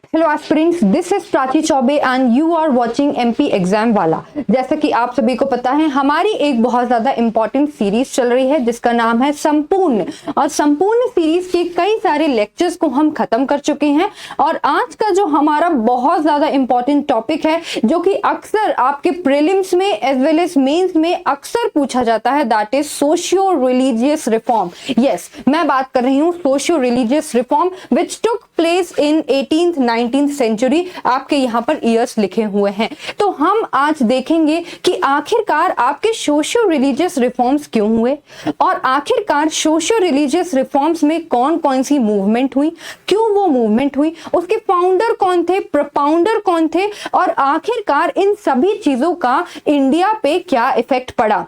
Hello aspirants, this is Prachi Chaube and you are watching MP exam वाला। जैसा कि आप सभी को पता है, हमारी एक बहुत ज्यादा इंपॉर्टेंट सीरीज चल रही है जिसका नाम है संपूर्ण। और संपूर्ण सीरीज के कई सारे लेक्चर्स को हम खत्म कर चुके हैं और आज का जो हमारा बहुत ज्यादा इंपॉर्टेंट टॉपिक है, जो कि अक्सर आपके प्रीलिम्स में एज वेल एज मेंस में अक्सर पूछा जाता है, that is socio religious reform. Yes, मैं बात कर रही हूँ socio religious reform which took place in 18th 19th century. आपके यहाँ पर ईयर्स लिखे हुए हैं। तो हम आज देखेंगे कि आखिरकार आपके सोशियो रिलीजियस रिफॉर्म्स क्यों हुए और आखिरकार सोशियो रिलीजियस रिफॉर्म्स में कौन कौन सी मूवमेंट हुई, क्यों वो मूवमेंट हुई, उसके फाउंडर कौन थे, प्रोपाउंडर कौन थे और आखिरकार इन सभी चीजों का इंडिया पे क्या इफेक्ट पड़ा।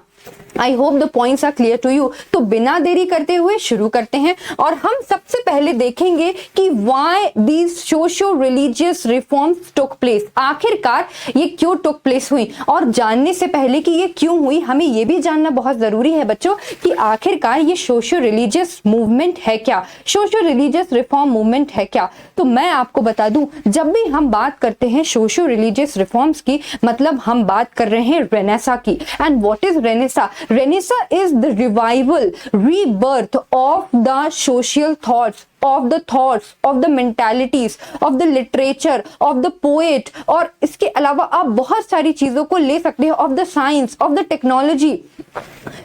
I hope the points are clear to you. तो बिना देरी करते हुए शुरू करते हैं और हम सबसे पहले देखेंगे कि why these socio religious reforms took place. आखिरकार ये क्यों टुक प्लेस हुई, और जानने से पहले कि ये क्यों हुई, हमें ये भी जानना बहुत जरूरी है बच्चों कि आखिरकार ये सोशियो रिलीजियस मूवमेंट है क्या, सोशियो रिलीजियस रिफॉर्म मूवमेंट है क्या। तो मैं आपको बता दूं, जब भी हम बात करते हैं सोशियो रिलीजियस रिफॉर्म्स की, मतलब हम बात कर रहे हैं रेनेसा की। And what is Renaissance? Renaissance is the revival, rebirth of the social thoughts, of the mentalities, of the literature, of the poet, और इसके अलावा आप बहुत सारी चीजों को ले सकते हो, of the science, of the technology।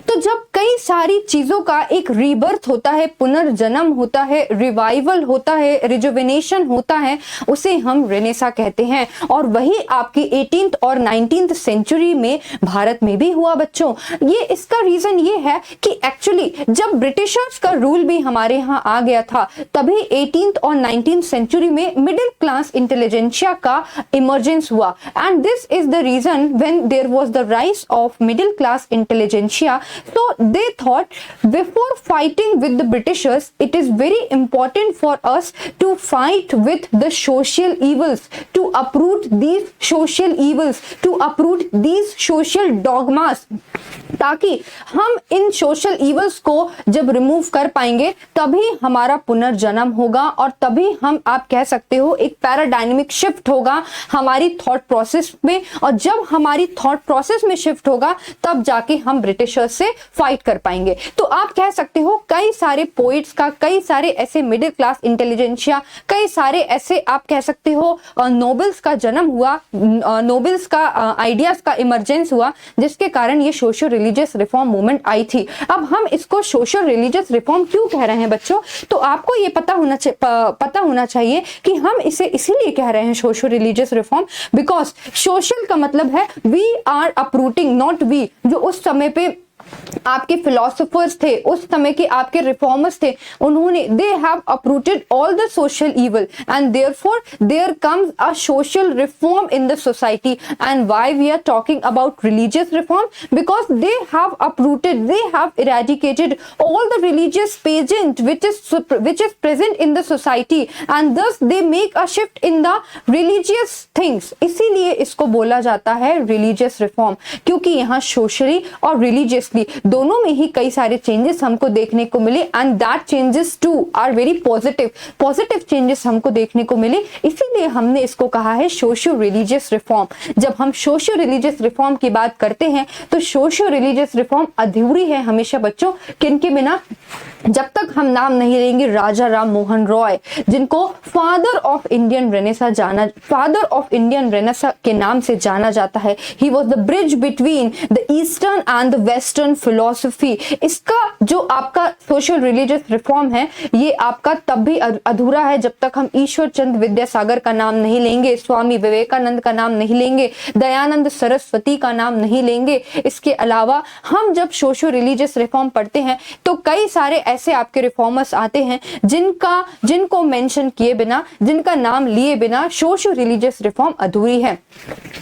तो जब कई सारी चीजों का एक रीबर्थ होता है, पुनर्जन्म होता है, रिवाइवल होता है, रिजुविनेशन होता है, उसे हम रेनेसा कहते हैं। और वही आपकी 18th और 19th सेंचुरी में भारत में भी हुआ बच्चों। ये इसका रीजन ये है कि एक्चुअली जब ब्रिटिशर्स का रूल भी हमारे यहाँ आ गया था, तभी 18th और 19th सेंचुरी में मिडिल क्लास इंटेलिजेंशिया का इमर्जेंस हुआ। And this is the reason when there was the rise of middle class intelligentsia. So they thought before fighting with the Britishers, it is very important for us to fight with the social evils, to uproot these social evils, to uproot these social dogmas, ताकि हम इन social evils को जब remove कर पाएंगे तभी हमारा पुनर्जन्म होगा और तभी हम, आप कह सकते हो, एक पैराडायनेमिक शिफ्ट होगा हमारी थॉट प्रोसेस में। और जब हमारी थॉट प्रोसेस में शिफ्ट होगा तब जाके हम ब्रिटिशर्स से फाइट कर पाएंगे। तो आप कह सकते हो कई सारे पोइट्स का, कई सारे ऐसे मिडिल क्लास इंटेलिजेंशिया, कई सारे ऐसे आप कह सकते हो नोबल्स का जन्म हुआ, नोबल्स का आइडियाज का इमरजेंस हुआ, जिसके कारण ये सोशियो रिलीजियस रिफॉर्म मूवमेंट आई थी। अब हम इसको सोशियो रिलीजियस रिफॉर्म क्यों कह रहे हैं बच्चों, तो आपको ये पता होना चाहिए कि हम इसे इसीलिए कह रहे हैं socio religious reform, because social का मतलब है we are uprooting, not we. जो उस समय पे आपके फिलोसोफर्स थे, उस समय के आपके रिफॉर्मर्स थे, उन्होंने they have uprooted all the social evil and therefore there comes a social reform in the society. And why we are talking about religious reform, because they have uprooted, they have eradicated all the religious pageant which is present in the society and thus they make a shift in the religious things। इसीलिए इसको बोला जाता है religious reform, क्योंकि यहाँ socially और religiously दोनों में ही कई सारे चेंजेस हमको देखने को मिले and that changes too are very positive changes हमको देखने को मिले। इसीलिए हमने इसको कहा है सोशियो रिलीजियस रिफॉर्म। जब हम सोशियो रिलीजियस रिफॉर्म की बात करते हैं तो सोशियो रिलीजियस रिफॉर्म अधूरी है हमेशा बच्चों, किनके बिना, जब तक हम नाम नहीं लेंगे राजा राम मोहन रॉय, जिनको फादर ऑफ इंडियन रेनेसा के नाम से जाना जाता है। ही was the bridge between the eastern and the western philosophy. इसका जो आपका सोशल रिलीजियस रिफॉर्म है, ये आपका तब भी अधूरा है जब तक हम ईश्वर चंद्र विद्यासागर का नाम नहीं लेंगे, स्वामी विवेकानंद का नाम नहीं लेंगे, दयानंद सरस्वती का नाम नहीं लेंगे। इसके अलावा हम जब सोशल रिलीजियस रिफॉर्म पढ़ते हैं तो कई सारे ऐसे आपके रिफॉर्मर्स आते हैं जिनको मेंशन किए बिना, जिनका नाम लिए बिना सोशियो रिलीजियस रिफॉर्म अधूरी है।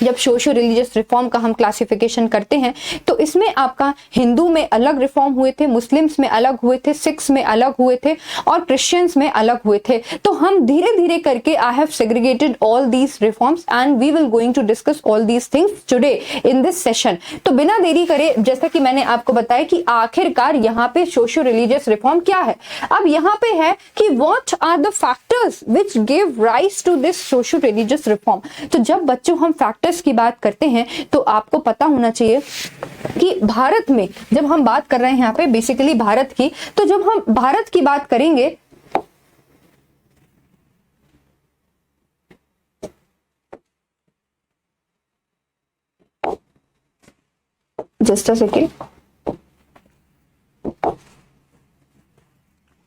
जब सोशो रिलीजियस रिफॉर्म का हम क्लासिफिकेशन करते हैं तो इसमें आपका हिंदू में अलग रिफॉर्म हुए थे, मुस्लिम्स में अलग हुए थे, सिख्स में अलग हुए थे और क्रिश्चियंस में अलग हुए थे। तो हम धीरे धीरे करके I have segregated all these reforms and we will going to discuss all these things today in this session. तो बिना देरी करे, जैसा कि मैंने आपको बताया कि आखिरकार यहाँ पे सोशो रिलीजियस रिफॉर्म क्या है। अब यहाँ पे है कि what are the factors which give rise to this socio religious reform. तो जब बच्चों हम फैक्टर्स की बात करते हैं तो आपको पता होना चाहिए कि भारत में जब हम बात कर रहे हैं यहाँ पे बेसिकली भारत की, तो जब हम भारत की बात करेंगे जस्ट अ सेकेंड,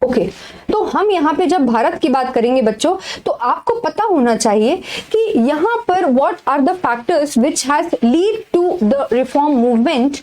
ओके तो हम यहाँ पे जब भारत की बात करेंगे बच्चों, तो आपको पता होना चाहिए कि यहाँ पर what are the factors which has lead to the reform movement.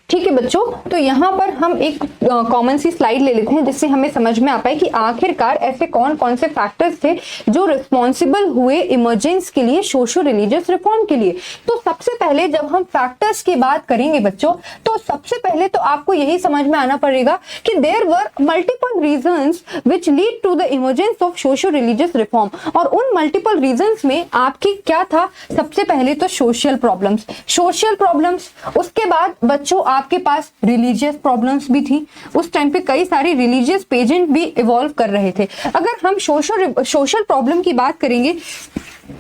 ठीक है बच्चों, तो यहाँ पर हम एक कॉमन सी स्लाइड ले लेते हैं जिससे हमें समझ में आ पाए कि आखिरकार ऐसे कौन कौन से फैक्टर्स थे जो रिस्पॉन्सिबल हुए इमरजेंस के लिए, सोशो रिलीजियस रिफॉर्म के लिए। तो सबसे पहले जब हम फैक्टर्स की बात करेंगे बच्चों, तो सबसे पहले तो आपको यही समझ में आना पड़ेगा कि there were multiple reasons which lead to the emergence of socio religious reform. और उन मल्टीपल रीजंस में आपकी क्या था, सबसे पहले तो सोशल प्रॉब्लम्स, उसके बाद बच्चों आपके पास रिलीजियस प्रॉब्लम्स भी थी। उस टाइम पे कई सारे रिलीजियस पेजेंट भी इवॉल्व कर रहे थे। अगर हम सोशल प्रॉब्लम की बात करेंगे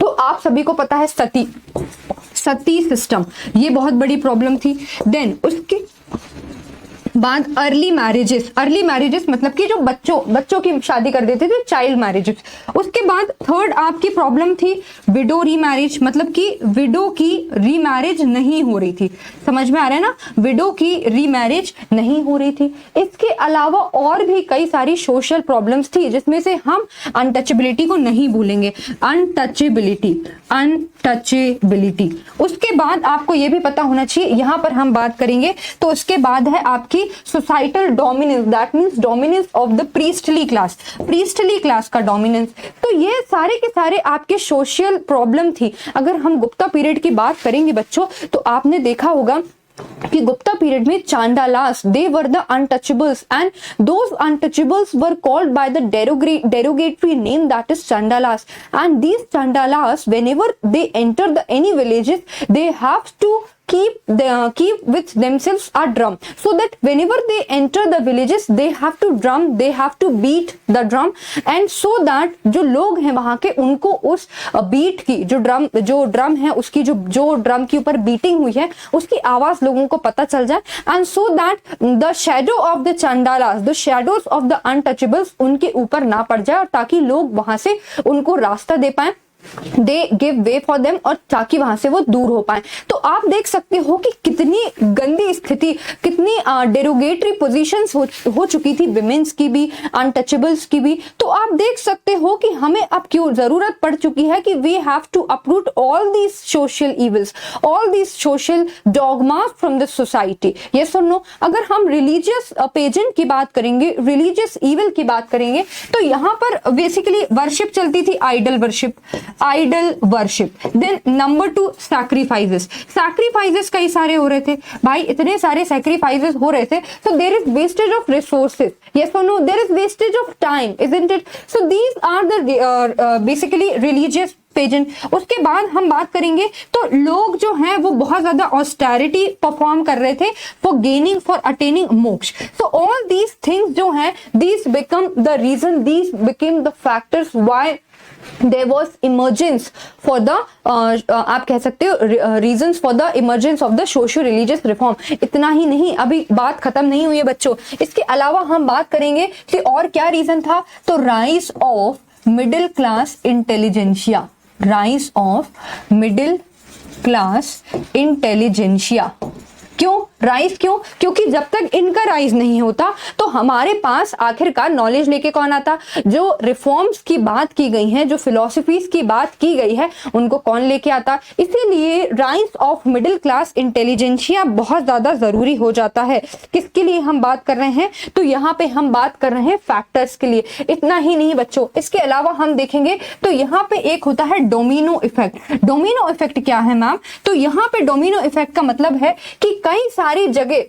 तो आप सभी को पता है सती सिस्टम, ये बहुत बड़ी प्रॉब्लम थी। देन उसके बाद अर्ली मैरिजेस मतलब कि जो बच्चों की शादी कर देते थे, चाइल्ड मैरिजेस। उसके बाद थर्ड आपकी प्रॉब्लम थी विडो रीमैरिज, मतलब कि विडो की रीमैरिज नहीं हो रही थी। समझ में आ रहा है ना, विडो की रीमैरिज नहीं हो रही थी। इसके अलावा और भी कई सारी सोशल प्रॉब्लम्स थी जिसमें से हम अनटचेबिलिटी को नहीं भूलेंगे, अनटचेबिलिटी। उसके बाद आपको यह भी पता होना चाहिए, यहां पर हम बात करेंगे तो उसके बाद है आपकी societal dominance, that means dominance of the priestly class का डोमिनेंस। तो ये सारे के सारे आपके सोशल प्रॉब्लम थी। अगर हम गुप्ता पीरियड की बात करेंगे बच्चों, तो आपने देखा होगा कि गुप्ता पीरियड में Chandalas, they were the untouchables and those untouchables were called by the derogatory name that is chandalas, and these chandalas whenever they enter the any villages they have to keep with themselves a drum, so that whenever they enter the villages they have to drum, they have to beat the drum, and so that जो लोग हैं वहां के उनको उस beat की जो drum है उसकी जो ड्रम के ऊपर बीटिंग हुई है उसकी आवाज लोगों को पता चल जाए, and so that the shadow of the chandalas, the shadows of the untouchables उनके ऊपर ना पड़ जाए, और ताकि लोग वहां से उनको रास्ता दे पाए, they give way for them, और ताकि वहां से वो दूर हो पाए। तो आप देख सकते हो कि कितनी गंदी स्थिति, कितनी डेरोगेटरी पोजीशंस हो चुकी थी विमेन्स की भी, अनटचेबल्स की भी। तो आप देख सकते हो कि हमें अब क्यों जरूरत पड़ चुकी है कि we have to uproot all these social evils, all these social dogmas from the society. ये सुनो, अगर हम रिलीजियस पेजेंट की बात करेंगे, रिलीजियस इविल की बात करेंगे, तो यहाँ पर बेसिकली वर्शिप चलती थी, idol worship. Then number 2 sacrifices कई सारे हो रहे थे भाई, इतने सारे सैक्रिफाइसेस हो रहे थे, so there is wastage of resources, yes or no, there is wastage of time, isn't it? So these are the basically religious pageant. उसके बाद हम बात करेंगे तो लोग जो हैं वो बहुत ज्यादा ऑस्टेरिटी परफॉर्म कर रहे थे फॉर अटेनिंग मोक्ष। सो ऑल दीज थिंग्स जो हैं, these become the reason, these became the factors why there was emergence for the आप कह सकते हो reasons for the emergence of the socio religious reform। इतना ही नहीं, अभी बात खत्म नहीं हुई है बच्चों, इसके अलावा हम बात करेंगे कि और क्या रीजन था। तो rise of middle class intelligentsia, क्यों राइज क्यों? क्योंकि जब तक इनका राइज नहीं होता तो हमारे पास आखिरकार नॉलेज लेके कौन आता? जो रिफॉर्म्स की बात की गई है, जो फिलॉसफीज की बात की गई है, उनको कौन लेके आता? इसीलिए rise of middle class intelligentsia बहुत ज्यादा जरूरी हो जाता है। किसके लिए हम बात कर रहे हैं? तो यहाँ पे हम बात कर रहे हैं फैक्टर्स के लिए। इतना ही नहीं बच्चों, इसके अलावा हम देखेंगे तो यहाँ पे एक होता है डोमिनो इफेक्ट। डोमिनो इफेक्ट क्या है मैम? तो यहाँ पे डोमिनो इफेक्ट का मतलब है कि कई सारी जगह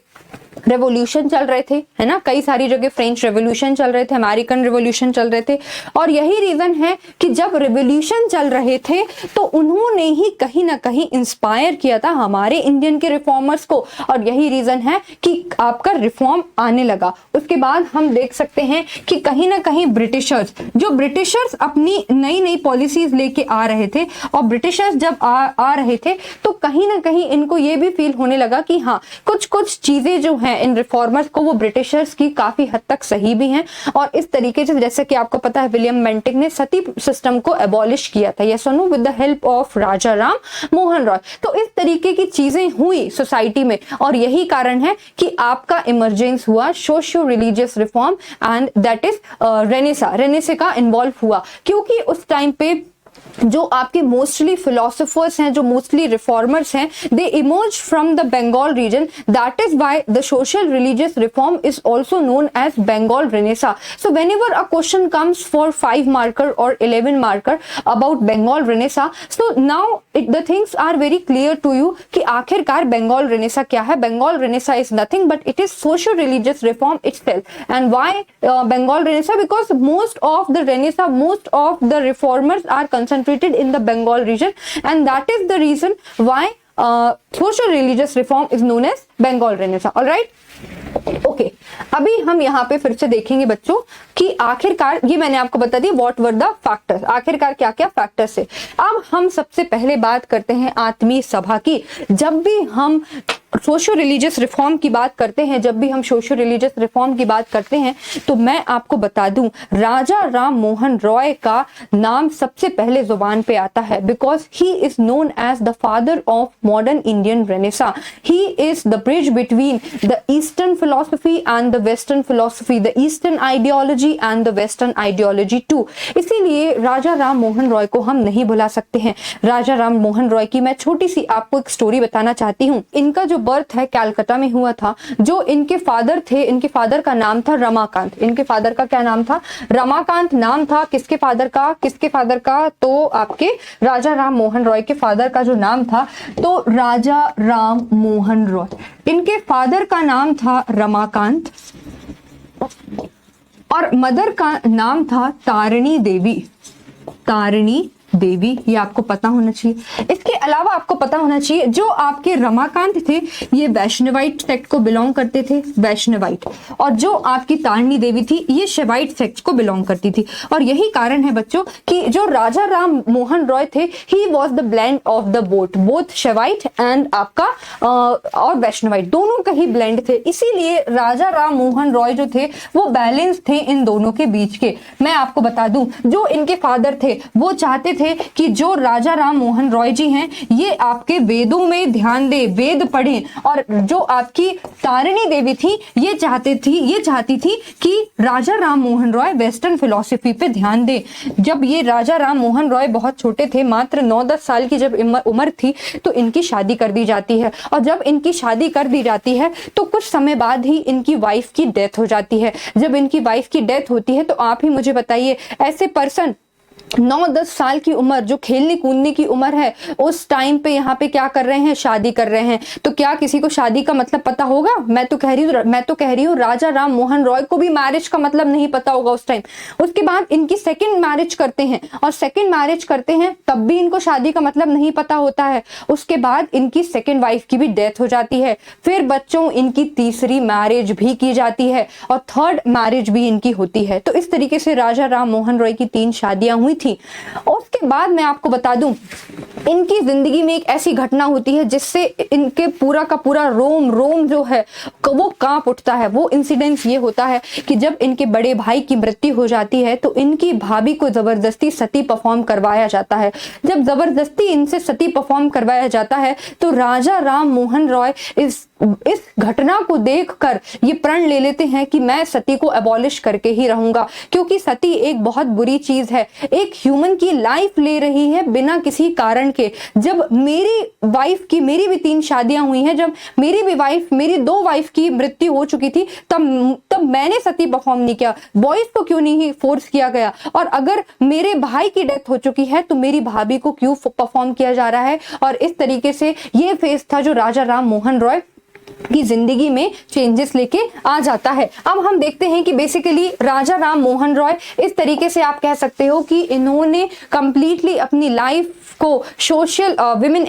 रेवोल्यूशन चल रहे थे, है ना, कई सारी जगह फ्रेंच रेवोल्यूशन चल रहे थे, अमेरिकन रेवोल्यूशन चल रहे थे, और यही रीजन है कि जब रेवोल्यूशन चल रहे थे तो उन्होंने ही कहीं ना कहीं इंस्पायर किया था हमारे इंडियन के रिफॉर्मर्स को, और यही रीजन है कि आपका रिफॉर्म आने लगा। उसके बाद हम देख सकते हैं कि कहीं ना कहीं ब्रिटिशर्स अपनी नई नई पॉलिसीज लेके आ रहे थे, और ब्रिटिशर्स जब आ रहे थे तो कहीं ना कहीं इनको ये भी फील होने लगा कि हाँ, कुछ कुछ चीजें जो हैं इन रिफॉर्मर्स को, वो ब्रिटिशर्स की काफी हद तक सही भी हैं। और इस तरीके से जैसे कि आपको पता है विलियम बेंटिक ने सती सिस्टम को एबॉलिश किया था, यस और no, with the help of Raja Ram Mohan Roy. तो इस तरीके की चीजें हुई सोसाइटी में, और यही कारण है कि आपका इमरजेंस हुआ socio religious reform, and that is Renaissance का इन्वॉल्व हुआ। क्योंकि उस टाइम पे जो आपके मोस्टली फिलोसोफर्स हैं, जो मोस्टली रिफॉर्मर्स हैं, they emerge from the Bengal region, that is why the social religious reform is also known as Bengal renaissance. So whenever a question comes for 5 marker और 11 marker about Bengal renaissance, so now the things are very clear to you कि आखिरकार Bengal renaissance क्या है। Bengal renaissance is nothing but it is social religious reform itself. And why Bengal renaissance? Because most of the reformers are concentrated in the Bengal region, and that is the reason why social religious reform is known as Bengal Renaissance. All right? Okay, अभी हम यहाँ पे फिर से देखेंगे बच्चों कि आखिरकार, ये मैंने आपको बता दी व्हाट वर द फैक्टर्स, आखिरकार क्या क्या फैक्टर्स है। अब हम सबसे पहले बात करते हैं आत्मीय सभा की। जब भी हम सोशो रिलीजियस रिफॉर्म की बात करते हैं, तो मैं आपको बता दूं राजा राम मोहन रॉय का नाम सबसे पहले जुबान पे आता है, because he is known as the father of modern Indian renaissance. He is the bridge between the eastern philosophy and the western philosophy, the eastern ideology and the western ideology too. इसीलिए राजा राम मोहन रॉय को हम नहीं भुला सकते हैं। राजा राम मोहन रॉय की मैं छोटी सी आपको एक स्टोरी बताना चाहती हूँ। इनका जो बर्थ है कैलकाटा में हुआ था। जो इनके फादर थे, इनके फादर का नाम था रमाकांत। इनके फादर का क्या नाम था? रमाकांत नाम था। किसके फादर का? तो आपके राजा राम मोहन रॉय के फादर का जो नाम था, तो राजा राम मोहन रॉय, इनके फादर का नाम था रमाकांत, और मदर का नाम था तारिणी देवी। ये आपको पता होना चाहिए। इसके अलावा आपको पता होना चाहिए जो आपके रमाकांत थे ये वैष्णवाइट सेक्ट को बिलोंग करते थे, वैष्णवाइट, और जो आपकी तारिणी देवी थी ये शैवाइट सेक्ट को बिलोंग करती थी। और यही कारण है बच्चों कि जो राजा राम मोहन रॉय थे he was the blend of the both Shaivite and आपका और वैष्णवाइट, दोनों का ही ब्लेंड थे। इसीलिए राजा राम मोहन रॉय जो थे वो बैलेंस थे इन दोनों के बीच के। मैं आपको बता दूं जो इनके फादर थे वो चाहते थे कि जो राजा राम मोहन रॉय जी हैं ये आपके वेदों में ध्यान दे, वेद पढ़ें, और जो आपकी तारिणी देवी थी ये चाहती थी कि राजा राम मोहन रॉय वेस्टर्न फिलॉसफी पे ध्यान दे। जब ये राजा राम मोहन रॉय बहुत छोटे थे, मात्र 9-10 साल की जब उम्र थी, तो इनकी शादी कर दी जाती है। और जब इनकी शादी कर दी जाती है तो कुछ समय बाद ही इनकी वाइफ की डेथ हो जाती है। जब इनकी वाइफ की डेथ होती है तो आप ही मुझे बताइए, ऐसे पर्सन 9-10 साल की उम्र, जो खेलने कूदने की उम्र है, उस टाइम पे यहाँ पे क्या कर रहे हैं? शादी कर रहे हैं। तो क्या किसी को शादी का मतलब पता होगा? मैं तो कह रही हूँ राजा राम मोहन रॉय को भी मैरिज का मतलब नहीं पता होगा उस टाइम। उसके बाद इनकी सेकंड मैरिज करते हैं, और सेकंड मैरिज करते हैं तब भी इनको शादी का मतलब नहीं पता होता है। उसके बाद इनकी सेकंड वाइफ की भी डेथ हो जाती है। फिर बच्चों इनकी तीसरी मैरिज भी की जाती है, और थर्ड मैरिज भी इनकी होती है। तो इस तरीके से राजा राम मोहन रॉय की 3 शादियां हुई थी। उसके बाद मैं आपको बता दूं इनकी जिंदगी में एक ऐसी घटना होती है जिससे इनके पूरा का पूरा रोम रोम जो है वो कांप उठता है। वो इंसिडेंस ये होता है कि जब इनके बड़े भाई की मृत्यु हो जाती है तो इनकी भाभी को जबरदस्ती सती परफॉर्म करवाया जाता है। जब जबरदस्ती इनसे सती परफॉर्म करवाया जाता है तो राजा राम मोहन रॉय इस घटना को देखकर ये प्रण ले लेते हैं कि मैं सती को अबॉलिश करके ही रहूंगा, क्योंकि सती एक बहुत बुरी चीज है। एक ह्यूमन की लाइफ ले रही है बिना किसी कारण के। जब मेरी वाइफ की, मेरी भी 3 शादियां हुई हैं, जब मेरी 2 वाइफ की मृत्यु हो चुकी थी, तब मैंने सती परफॉर्म नहीं किया। बॉयज को क्यों नहीं फोर्स किया गया? और अगर मेरे भाई की डेथ हो चुकी है तो मेरी भाभी को क्यों परफॉर्म किया जा रहा है? और इस तरीके से ये फेज था जो राजा राम मोहन रॉय की जिंदगी में चेंजेस लेके आ जाता है। अब हम देखते हैं कि बेसिकली राजा राम मोहन रॉय इस तरीके से आप कह सकते हो कि इन्होंने कंप्लीटली अपनी लाइफ को सोशल विमेन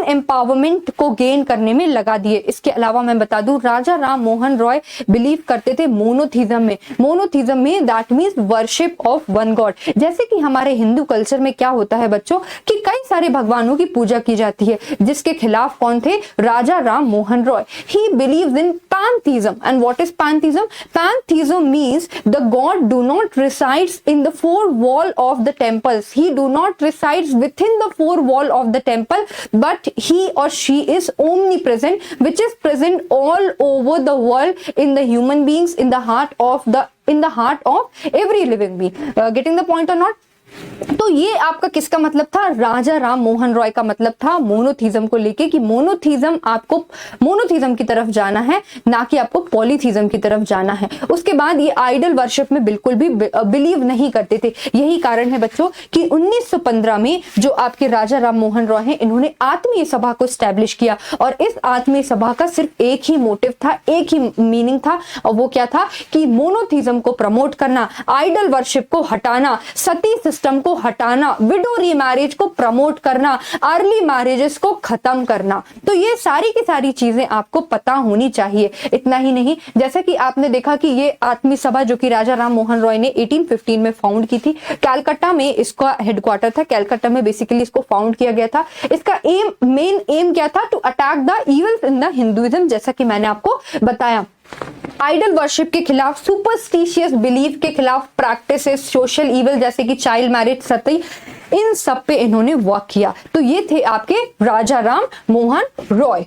एम्पावरमेंट को गेन करने में लगा दिए। इसके अलावा मैं बता दूं, राजा राम मोहन रॉय बिलीव करते थे मोनोथीज्म में that means worship of one God. जैसे कि हमारे हिंदू कल्चर में क्या होता है बच्चों कि कई सारे भगवानों की पूजा की जाती है, जिसके खिलाफ कौन थे? राजा Ram Mohan Roy. He believes in pantheism. And what is pantheism? Pantheism means the god do not resides in the 4 wall of the temples. He do not resides within the 4 wall of the temple, but he or she is omnipresent, which is present all over the world in the human beings, in the heart of every living being. Getting the point or not? तो ये आपका किसका मतलब था? राजा राम मोहन रॉय का मतलब था monotheism को लेके, कि आपको मोनोथीज्म की तरफ जाना है, ना कि आपको पॉलीथीज्म की तरफ जाना है। उसके बाद ये आइडल वर्शिप में बिल्कुल भी बिलीव नहीं करते थे। यही कारण है बच्चों कि 1915 में जो आपके राजा राम मोहन रॉय हैं, इन्होंने आत्मीय सभा को स्टैब्लिश किया। और इस आत्मीय सभा का सिर्फ एक ही मोटिव था, एक ही मीनिंग था, और वो क्या था कि मोनोथीज्म को प्रमोट करना, आइडल वर्शिप को हटाना, सती सिस्टम को हटाना, विडो रीमैरिज को प्रमोट करना, अर्ली मैरिजेस को खत्म करना। तो ये सारी की सारी चीजें आपको पता होनी चाहिए। इतना ही नहीं, जैसे कि आपने देखा कि ये आत्मीय सभा जो कि राजा राम मोहन रॉय ने 1815 में फाउंड की थी, कलकत्ता में इसका हेडक्वार्टर था, कलकत्ता में बेसिकली इसको फाउंड किया गया था। इसका मेन एम क्या था? To attack the evils in the Hinduism, जैसा कि मैंने आपको बताया। आइडल वर्शिप के खिलाफ, सुपरस्टिशियस बिलीफ के खिलाफ, प्रैक्टिसेस, सोशल इविल जैसे कि चाइल्ड मैरिज, सती, इन सब पे इन्होंने वर्क किया। तो ये थे आपके राजा राम मोहन रॉय।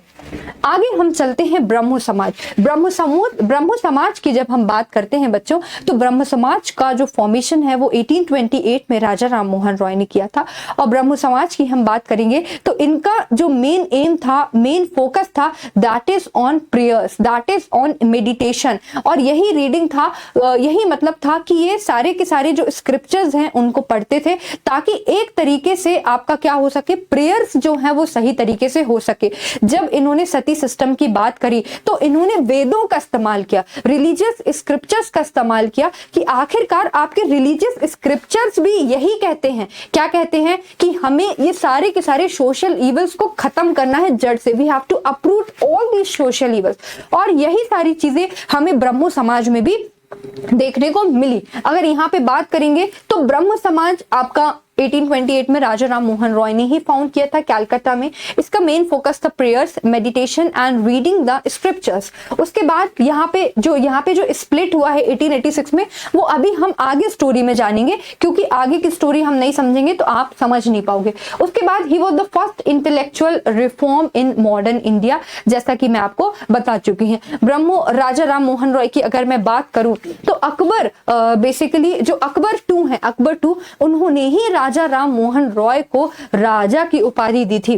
आगे हम चलते हैं ब्रह्मो समाज। ब्रह्मो समाज की जब हम बात करते हैं बच्चों, तो ब्रह्मो समाज का जो फॉर्मेशन है वो 1828 में राजा राम मोहन रॉय ने किया था। और ब्रह्मो समाज की हम बात करेंगे तो इनका जो मेन एम था, मेन फोकस था, that is on prayers, that is on meditation. और यही रीडिंग था, यही मतलब था कि ये सारे के सारे जो स्क्रिप्चर्स हैं उनको पढ़ते थे, ताकि एक तरीके से आपका क्या हो सके, प्रेयर्स जो है वो सही तरीके से हो सके। जब इन्होंने सती सिस्टम की बात करी तो इन्होंने वेदों का इस्तेमाल किया, रिलीजियस स्क्रिप्चर्स का इस्तेमाल किया, कि आखिरकार आपके रिलीजियस स्क्रिप्चर्स भी यही कहते हैं, क्या कहते हैं कि हमें ये सारे के सारे सोशल इविल्स को खत्म करना है जड़ से। We have to uproot all these social evils. और यही सारी चीजें हमें ब्रह्मो समाज में भी देखने को मिली। अगर यहाँ पे बात करेंगे तो ब्रह्म समाज आपका 1828 में राजा राम मोहन रॉय ने ही फाउंड किया था कलकत्ता में। इसका मेन फोकस था prayers, meditation and reading the scriptures. उसके बाद यहाँ पे जो स्प्लिट हुआ है 1886 में, वो अभी हम आगे स्टोरी में जानेंगे, क्योंकि आगे की स्टोरी हम नहीं समझेंगे तो आप समझ नहीं पाओगे। उसके बाद he was the first intellectual reform in modern India, जैसा कि मैं आपको बता चुकी हूँ। राजा राम मोहन रॉय की अगर मैं बात करूं तो अकबर, बेसिकली जो अकबर टू उन्होंने ही राजा राम मोहन रॉय को राजा की उपाधि दी थी।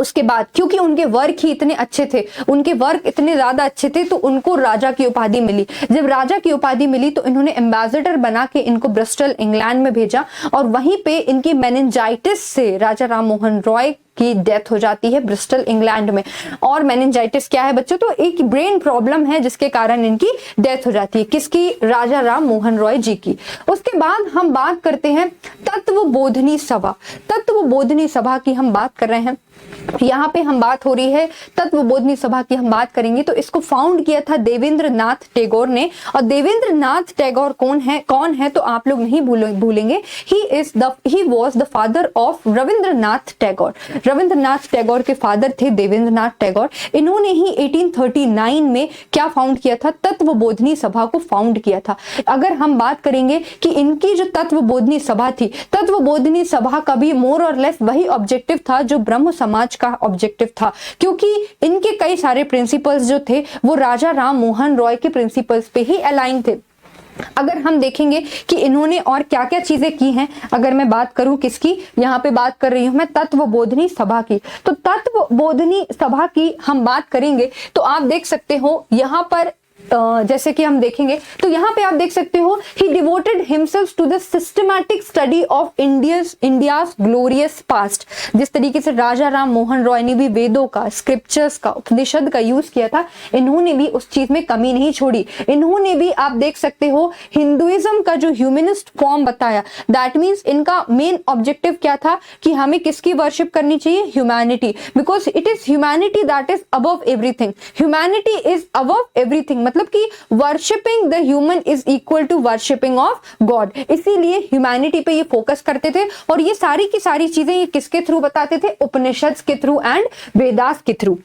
उसके बाद क्योंकि उनके वर्क ही इतने अच्छे थे, उनके वर्क इतने ज्यादा अच्छे थे, तो उनको राजा की उपाधि मिली। जब राजा की उपाधि मिली तो इन्होंने एम्बेसडर बना के इनको ब्रिस्टल इंग्लैंड में भेजा, और वहीं पे इनकी मेनिंजाइटिस से राजा राम मोहन रॉय की डेथ हो जाती है ब्रिस्टल इंग्लैंड में। और मेनिंजाइटिस क्या है बच्चों? तो एक ब्रेन प्रॉब्लम है जिसके कारण इनकी डेथ हो जाती है। किसकी? राजा राम मोहन रॉय जी की। उसके बाद हम बात करते हैं तत्वबोधिनी सभा। तत्वबोधिनी सभा की हम बात कर रहे हैं। यहाँ पे हम बात हो रही है तत्वबोधिनी सभा की, हम बात करेंगे तो इसको फाउंड किया था देवेंद्र नाथ टैगोर ने। और देवेंद्र नाथ टैगोर कौन है तो आप लोग नहीं भूलेंगे, ही was the father of Rabindranath Tagore. Rabindranath Tagore के फादर थे देवेंद्र नाथ टैगोर। इन्होंने ही 1839 में क्या फाउंड किया था, तत्वबोधिनी सभा को फाउंड किया था। अगर हम बात करेंगे कि इनकी जो तत्वबोधिनी सभा थी, तत्वबोधिनी सभा का भी मोर और लेस वही ऑब्जेक्टिव था जो ब्रह्म समाज का ऑब्जेक्टिव था, क्योंकि इनके कई सारे प्रिंसिपल्स जो थे वो राजा राम मोहन रॉय के प्रिंसिपल्स पे ही अलाइन थे। अगर हम देखेंगे कि इन्होंने और क्या क्या चीजें की हैं, अगर मैं बात करूं किसकी, यहाँ पे बात कर रही हूं मैं तत्वबोधिनी सभा की। तो तत्वबोधिनी सभा की हम बात करेंगे तो आप देख सकते हो यहाँ पर जैसे कि हम देखेंगे तो यहाँ पे आप देख सकते हो he devoted himself to the systematic study of India's glorious past। जिस तरीके से राजा राम मोहन रॉय ने भी वेदों का, स्क्रिप्चर्स का, उपनिषद का यूज किया था, इन्होंने भी उस चीज में कमी नहीं छोड़ी। इन्होंने भी आप देख सकते हो हिंदुइज्म का जो ह्यूमनिस्ट फॉर्म बताया, दैट मीन्स इनका मेन ऑब्जेक्टिव क्या था कि हमें किसकी वर्शिप करनी चाहिए, humanity, because it is humanity that is above everything. Humanity is above everything, मतलब कि worshipping the human is equal to worshipping of God. इसीलिए ह्यूमैनिटी पे ये फोकस करते थे और ये सारी की सारी चीजें ये किसके थ्रू बताते थे, उपनिषद के थ्रू एंड वेदास के थ्रू।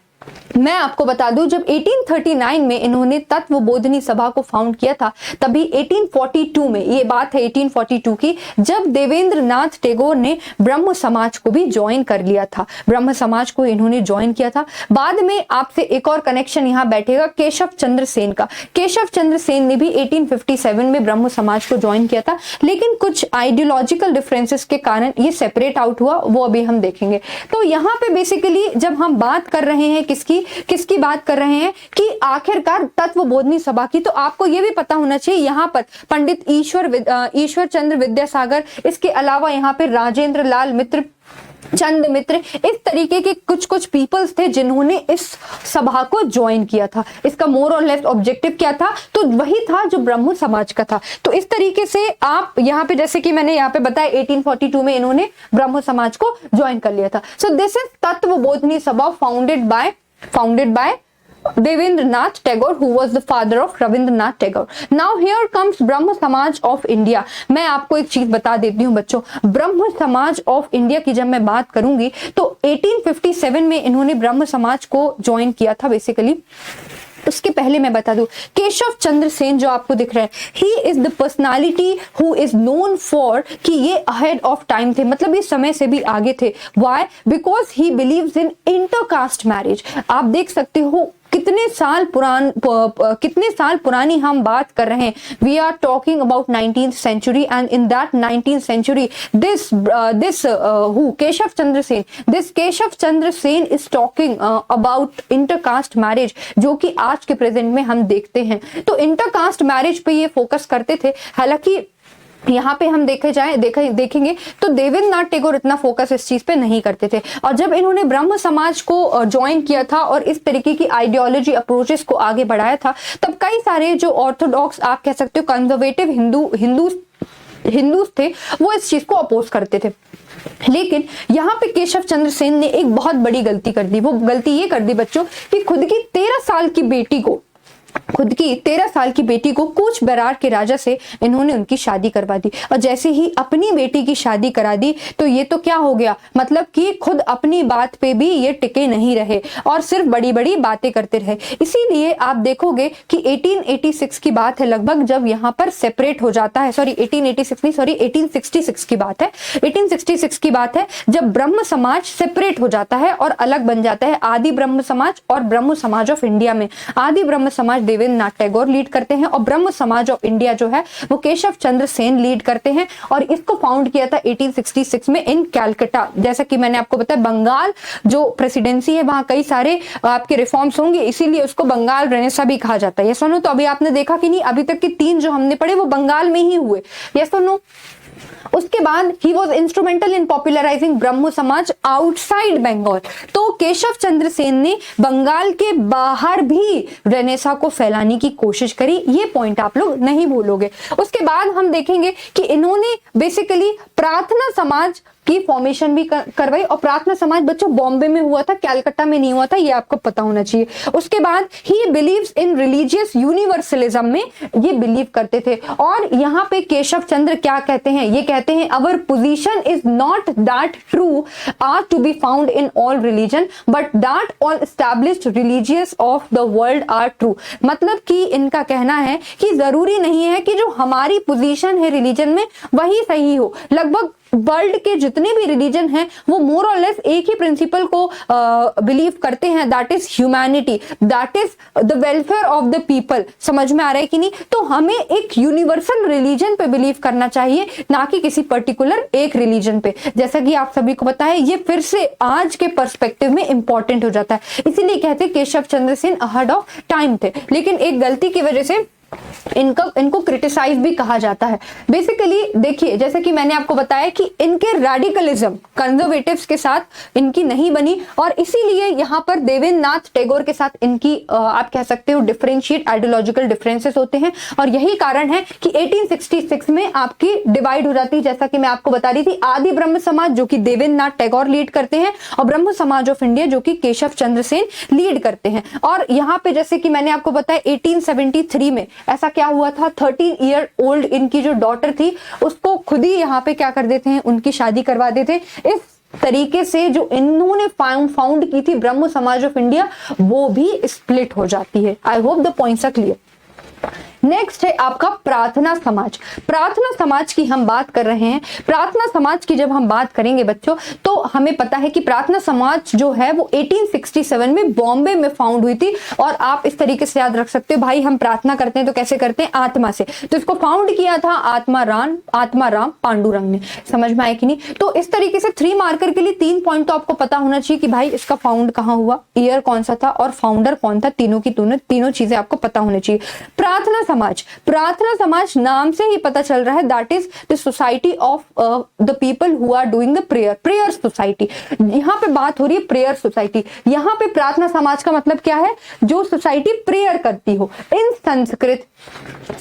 मैं आपको बता दूं जब 1839 में इन्होंने तत्वबोधिनी सभा को फाउंड किया था, तभी 1842 में, ये बात है 1842 की, जब देवेंद्र नाथ टैगोर ने ब्रह्म समाज को भी ज्वाइन कर लिया था। ब्रह्म समाज को इन्होंने ज्वाइन किया था। बाद में आपसे एक और कनेक्शन यहाँ बैठेगा केशव चंद्र सेन का। केशव चंद्र सेन ने भी 1857 में ब्रह्म समाज को ज्वाइन किया था, लेकिन कुछ आइडियोलॉजिकल डिफरेंसेस के कारण ये सेपरेट आउट हुआ, वो अभी हम देखेंगे। तो यहाँ पे बेसिकली जब हम बात कर रहे हैं किसकी बात कर रहे हैं कि आखिरकार तत्वबोधिनी सभा की, तो आपको यह भी पता होना चाहिए यहाँ पर पंडित ईश्वर चंद्र विद्यासागर, इसके अलावा यहाँ पे राजेंद्र लाल मित्र, चंद मित्र, इस तरीके के कुछ पीपल्स थे जिन्होंने इस सभा को ज्वाइन किया था। इसका मोर और लेस ऑब्जेक्टिव क्या था, तो वही था जो ब्रह्म समाज का था। तो इस तरीके से आप यहाँ पे, जैसे कि मैंने यहाँ पे बताया 1842 में इन्होंने ब्रह्म समाज को ज्वाइन कर लिया था। सो दिस इज तत्वबोधिनी सभा founded by Devendranath Tagore, who was the father of Rabindranath Tagore. Now here comes ब्रह्म समाज ऑफ इंडिया। मैं आपको एक चीज बता देती हूँ बच्चों, ब्रह्म समाज ऑफ इंडिया की जब मैं बात करूंगी तो 1857 में इन्होंने ब्रह्म समाज को ज्वाइन किया था बेसिकली। उसके पहले मैं बता दूं, केशव चंद्र सेन जो आपको दिख रहा है, ही is the personality who is known for कि ये अहेड ऑफ टाइम थे, मतलब ये समय से भी आगे थे। Why? Because he believes in intercaste marriage. आप देख सकते हो कितने साल पुरानी हम बात कर रहे हैं। We are talking about 19th century and in that 19th century this Keshav Chandra Sen is talking about intercaste marriage, जो कि आज के प्रेजेंट में हम देखते हैं। तो इंटरकास्ट मैरिज पे ये फोकस करते थे। हालांकि यहाँ पे हम देखेंगे तो देवेंद्रनाथ टैगोर इतना फोकस इस चीज पे नहीं करते थे। और जब इन्होंने ब्रह्म समाज को ज्वाइन किया था और इस तरीके की आइडियोलॉजी अप्रोचेस को आगे बढ़ाया था, तब कई सारे जो ऑर्थोडॉक्स, आप कह सकते हो कंजर्वेटिव हिंदूज थे, वो इस चीज को अपोज करते थे। लेकिन यहाँ पे केशव चंद्र सेन ने एक बहुत बड़ी गलती कर दी। वो गलती ये कर दी बच्चों कि खुद की 13 साल की बेटी को कूच बरार के राजा से इन्होंने उनकी शादी करवा दी। और जैसे ही अपनी बेटी की शादी करा दी तो ये तो क्या हो गया, मतलब कि खुद अपनी बात पे भी ये टिके नहीं रहे और सिर्फ बड़ी बड़ी बातें करते रहे। इसीलिए आप देखोगे कि 1886 की बात है लगभग, जब यहाँ पर सेपरेट हो जाता है, 1866 की बात है, 1866 की बात है, जब ब्रह्म समाज सेपरेट हो जाता है और अलग बन जाता है आदि ब्रह्म समाज और ब्रह्म समाज ऑफ इंडिया में। आदि ब्रह्म समाज देवेंद्रनाथ टैगोर लीड करते हैं और ब्रह्म समाज ऑफ इंडिया जो है वो केशव चंद्र सेन लीड करते हैं। और इसको फाउंड किया था 1866 में इन कैलकाटा। जैसा कि मैंने आपको बताया, बंगाल जो प्रेसिडेंसी है वहां कई सारे आपके रिफॉर्म्स होंगे, इसीलिए उसको बंगाल रेनेसा भी कहा जाता है। ये सुनो, तो अभी आपने देखा कि नहीं, अभी तक के 3 जो हमने पढ़े वो बंगाल में ही हुए। ये सुनो, उसके बाद he was instrumental in popularising Brahmo Samaj outside Bengal. तो केशव चंद्र सेन ने बंगाल के बाहर भी रेनेसा को फैलाने की कोशिश करी, ये पॉइंट आप लोग नहीं भूलोगे। उसके बाद हम देखेंगे कि इन्होंने बेसिकली प्रार्थना समाज की फॉर्मेशन भी करवाई, और प्रार्थना समाज बच्चों बॉम्बे में हुआ था, कलकत्ता में नहीं हुआ था, ये आपको पता होना चाहिए। उसके बाद he believes in religious universalism में ये बिलीव करते थे। और यहाँ पे केशव चंद्र क्या कहते हैं, ये कहते हैं our position is not that true are to be found in all religion but that all established religious of the world are true. मतलब कि इनका कहना है कि जरूरी नहीं है कि जो हमारी पोजीशन है रिलीजन में वही सही हो। लगभग वर्ल्ड के जितने भी रिलीजन हैं वो मोर और लेस एक ही प्रिंसिपल को बिलीव करते हैं, that is humanity, that is the welfare of the people. समझ में आ रहा है कि नहीं? तो हमें एक यूनिवर्सल रिलीजन पे बिलीव करना चाहिए, ना कि किसी पर्टिकुलर एक रिलीजन पे। जैसा कि आप सभी को पता है ये फिर से आज के पर्सपेक्टिव में इंपॉर्टेंट हो जाता है, इसीलिए कहते हैं Keshav Chandra Sen ahead of time थे। लेकिन एक गलती की वजह से इनको क्रिटिसाइज भी कहा जाता है। बेसिकली देखिए, जैसे कि मैंने आपको बताया कि इनके रेडिकलिज्म कंजर्वेटिव्स के साथ इनकी नहीं बनी, और इसीलिए यहाँ पर देवेंद्रनाथ टैगोर के साथ इनकी आप कह सकते हो डिफरेंशिएट आइडियोलॉजिकल डिफरेंसेस होते हैं, और यही कारण है कि 1866 में आपकी डिवाइड हो जाती है। जैसा कि मैं आपको बता रही थी, आदि ब्रह्म समाज जो कि देवेंद्रनाथ टैगोर लीड करते हैं, और ब्रह्म समाज ऑफ इंडिया जो कि केशव चंद्र सेन लीड करते हैं। और यहाँ पे जैसे कि मैंने आपको बताया 1873 में ऐसा क्या हुआ था, 13 ईयर ओल्ड इनकी जो डॉटर थी उसको खुद ही यहाँ पे क्या कर देते हैं, उनकी शादी करवा देते हैं। इस तरीके से जो इन्होंने फाउंड की थी ब्रह्म समाज ऑफ इंडिया वो भी स्प्लिट हो जाती है। I hope the points are clear. Next है आपका प्रार्थना समाज। प्रार्थना समाज की हम बात कर रहे हैं। प्रार्थना समाज की जब हम बात करेंगे बच्चों, तो हमें पता है कि प्रार्थना समाज जो है वो 1867 में बॉम्बे में फाउंड हुई थी। और आप इस तरीके से याद रख सकते हो, भाई हम प्रार्थना करते हैं तो कैसे करते हैं, आत्मा से। तो इसको फाउंड किया था आत्मा राम पांडुरंग ने। समझ में आया कि नहीं? तो इस तरीके से 3 मार्कर के लिए 3 पॉइंट तो आपको पता होना चाहिए कि भाई इसका फाउंड कहां हुआ, ईयर कौन सा था और फाउंडर कौन था। तीनों चीजें आपको पता होनी चाहिए। प्रार्थना समाज नाम से ही पता चल रहा है, that is the society of the people who are doing the prayer society. यहाँ पे बात हो रही है प्रेयर सोसाइटी। यहाँ पे प्रार्थना समाज का मतलब क्या है, जो सोसाइटी प्रेयर करती हो। इन संस्कृत,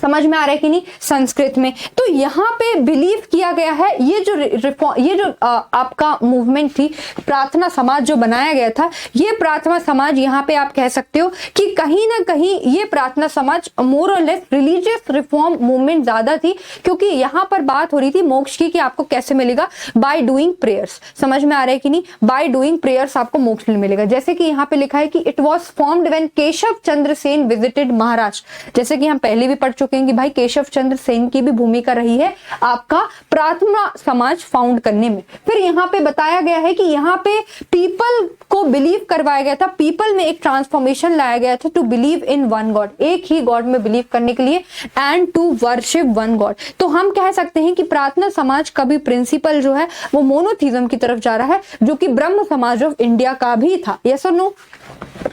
समझ में आ रहा है कि नहीं, संस्कृत में। तो यहाँ पे बिलीव किया गया है ये जो आपका मूवमेंट थी, प्रार्थना समाज जो बनाया गया था, ये प्रार्थना समाज यहाँ पे आप कह सकते हो कि कहीं ना कहीं ये प्रार्थना समाज मोर और लेस रिलीजियस रिफॉर्म मूवमेंट ज्यादा थी, क्योंकि यहाँ पर बात हो रही थी मोक्ष की कि आपको कैसे मिलेगा, बाय डूइंग प्रेयर्स। समझ में आ रहा है कि नहीं, बाय डूइंग प्रेयर्स आपको मोक्ष मिलेगा। जैसे कि यहाँ पे लिखा है कि it was formed when Keshav Chandra Sen visited Maharashtra. जैसे कि हम पहले भी पढ़ चुके हैं कि भाई केशव चंद्र सेन की भी भूमिका रही है आपका प्रार्थना समाज फाउंड करने में। फिर यहाँ पे बताया गया है कि यहाँ पे पीपल को बिलीव करवाया गया था, पीपल में एक ट्रांसफॉर्मेशन लाया गया था to believe in one God, एक ही गॉड में बिलीव करने के लिए, and to worship one God. तो हम कह सकते हैं कि प्रार्थना समाज का भी प्रिंसिपल जो है वो मोनोथीज्म की तरफ जा रहा है, जो कि ब्रह्म समाज ऑफ इंडिया का भी था। यस और नो?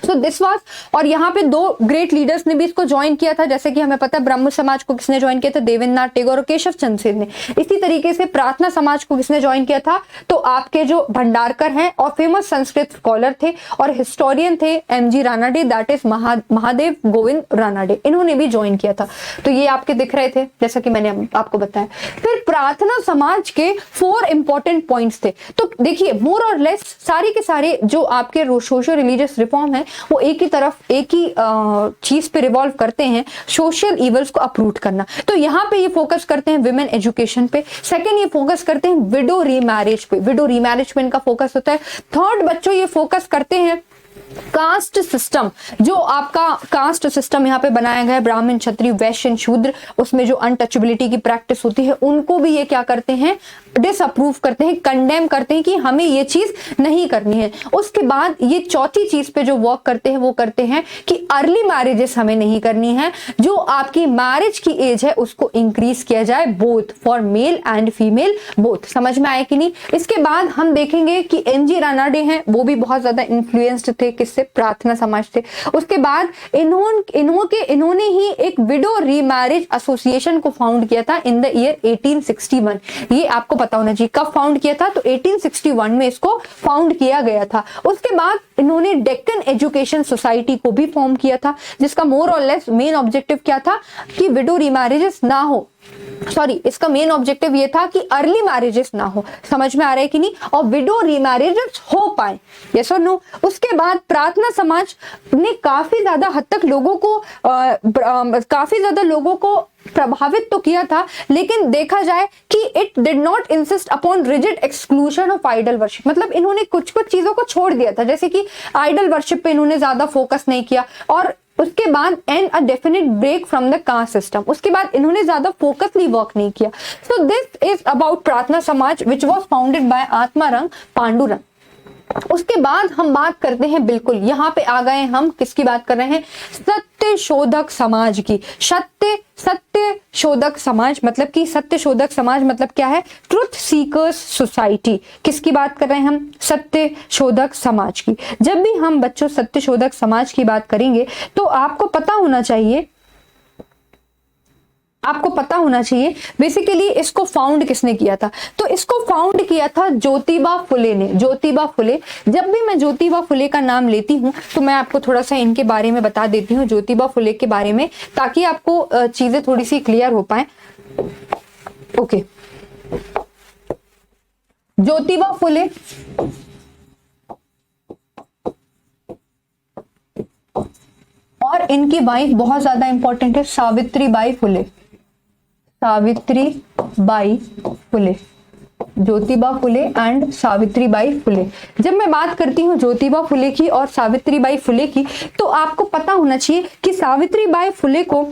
सो दिस वाज, और यहाँ पे 2 ग्रेट लीडर्स ने भी इसको ज्वाइन किया था। जैसे कि हमें पता है ब्रह्म समाज को किसने ज्वाइन किया था, देवेंद्रनाथ टैगोर और केशव चंद्र सेन ने। इसी तरीके से प्रार्थना समाज को किसने ज्वाइन किया था, तो आपके जो भंडारकर हैं और फेमस संस्कृत स्कॉलर थे और हिस्टोरियन थे MG Ranade, that is Mahadev Govind Ranade, इन्होंने भी ज्वाइन किया था। तो ये आपके दिख रहे थे जैसा कि मैंने आपको बताया। फिर प्रार्थना समाज के 4 इंपॉर्टेंट पॉइंट्स थे। तो देखिए मोर और लेस सारे के सारे जो आपके सोशल रिलीजियस रिफॉर्म है वो एक ही चीज पे रिवॉल्व करते हैं, सोशल इवल्स को अपरूट करना। तो यहाँ पे ये फोकस करते हैं विमेन एजुकेशन पे। सेकंड, ये फोकस करते हैं विडो रीमैरिज पे, विडो रीमैरिज पे इनका फोकस होता है। थर्ड बच्चों, ये फोकस करते हैं कास्ट सिस्टम, जो आपका कास्ट सिस्टम यहाँ पे बनाया गया है, ब्राह्मण क्षत्रिय वैश्य शूद्र, उसमें जो अनटचेबिलिटी की प्रैक्टिस होती है उनको भी ये क्या करते हैं, डिसअप्रूव करते हैं, कंडेम करते हैं कि हमें ये चीज नहीं करनी है। उसके बाद ये चौथी चीज पे जो वर्क करते हैं वो करते हैं कि अर्ली मैरिजेस हमें नहीं करनी है, जो आपकी मैरिज की एज है उसको इंक्रीज किया जाए, both for male and female both. समझ में आया कि नहीं? इसके बाद हम देखेंगे कि MG रानाडे हैं, वो भी बहुत ज्यादा इन्फ्लुएंस्ड थे, किससे, प्रार्थना समाज से। उसके बाद इन्होंने ही एक विडो रीमैरिज एसोसिएशन को फाउंड किया था इन द ईयर 1861। ये आपको पता होना चाहिए कब फाउंड किया था, तो 1861 में इसको फाउंड किया गया था। उसके बाद इन्होंने डेक्कन एजुकेशन सोसाइटी को भी फॉर्म किया था, जिसका मोर और लेस मेन ऑब्जेक्टिव क्या था कि विडो रीमैरिजेस ना हो, सॉरी इसका मेन ऑब्जेक्टिव ये था कि अर्ली मैरिजेस ना हो। समझ में आ रहा है कि नहीं, और विडो रीमैरिजेस हो पाए, यस और नो। उसके बाद प्रार्थना समाज ने काफी ज्यादा हद तक लोगों को प्रभावित तो किया था, लेकिन देखा जाए कि it did not insist upon rigid exclusion of idol worship. मतलब इन्होंने कुछ चीजों को छोड़ दिया था, जैसे कि आइडल वर्शिप पे इन्होंने ज्यादा फोकस नहीं किया, और उसके बाद and a definite break from the caste system, उसके बाद इन्होंने ज्यादा फोकसली वर्क नहीं किया। So this is about Prarthana Samaj which was founded by Atmaram Pandurang. उसके बाद हम बात करते हैं, बिल्कुल यहाँ पे आ गए हम, किसकी बात कर रहे हैं, सत्य शोधक समाज की। सत्य शोधक समाज मतलब कि सत्य शोधक समाज मतलब क्या है, ट्रुथ सीकर्स सोसाइटी। किसकी बात कर रहे हैं हम, सत्य शोधक समाज की। जब भी हम बच्चों सत्य शोधक समाज की बात करेंगे तो आपको पता होना चाहिए बेसिकली इसको फाउंड किसने किया था। तो इसको फाउंड किया था ज्योतिबा फुले ने। ज्योतिबा फुले, जब भी मैं ज्योतिबा फुले का नाम लेती हूं तो मैं आपको थोड़ा सा इनके बारे में बता देती हूं, ज्योतिबा फुले के बारे में, ताकि आपको चीजें थोड़ी सी क्लियर हो पाए। ओके, ज्योतिबा फुले और इनकी वाइफ बहुत ज्यादा इंपॉर्टेंट है, सावित्रीबाई फुले। सावित्रीबाई फुले, ज्योतिबा फुले एंड सावित्रीबाई फुले। जब मैं बात करती हूँ ज्योतिबा फुले की और सावित्रीबाई फुले की, तो आपको पता होना चाहिए कि सावित्रीबाई फुले को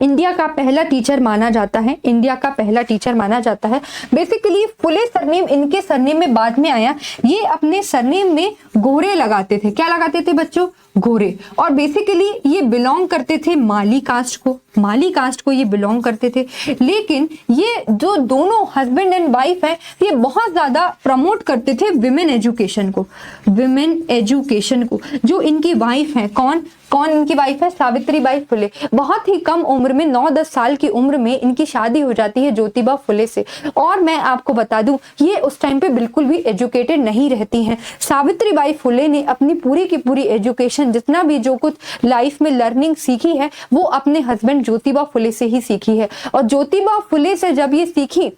इंडिया का पहला टीचर माना जाता है। इंडिया का पहला टीचर माना जाता है। बेसिकली फुले सरनेम इनके सरनेम में बाद में आया। ये अपने सरनेम में गोरे लगाते थे। क्या लगाते थे बच्चों, गोरे। और बेसिकली ये बिलोंग करते थे माली कास्ट को, माली कास्ट को ये बिलोंग करते थे। लेकिन ये जो दोनों हस्बैंड एंड वाइफ है, ये बहुत ज्यादा प्रमोट करते थे विमेन एजुकेशन को, विमेन एजुकेशन को। जो इनकी वाइफ है, कौन इनकी वाइफ है, सावित्रीबाई फुले। बहुत ही कम उम्र में 9-10 साल की उम्र में इनकी शादी हो जाती है ज्योतिबा फुले से। और मैं आपको बता दूं, ये उस टाइम पे बिल्कुल भी एजुकेटेड नहीं रहती हैं। सावित्रीबाई फुले ने अपनी पूरी की पूरी एजुकेशन, जितना भी जो कुछ लाइफ में लर्निंग सीखी है, वो अपने हस्बैंड ज्योतिबा फुले से ही सीखी है। और ज्योतिबा फुले से जब ये सीखी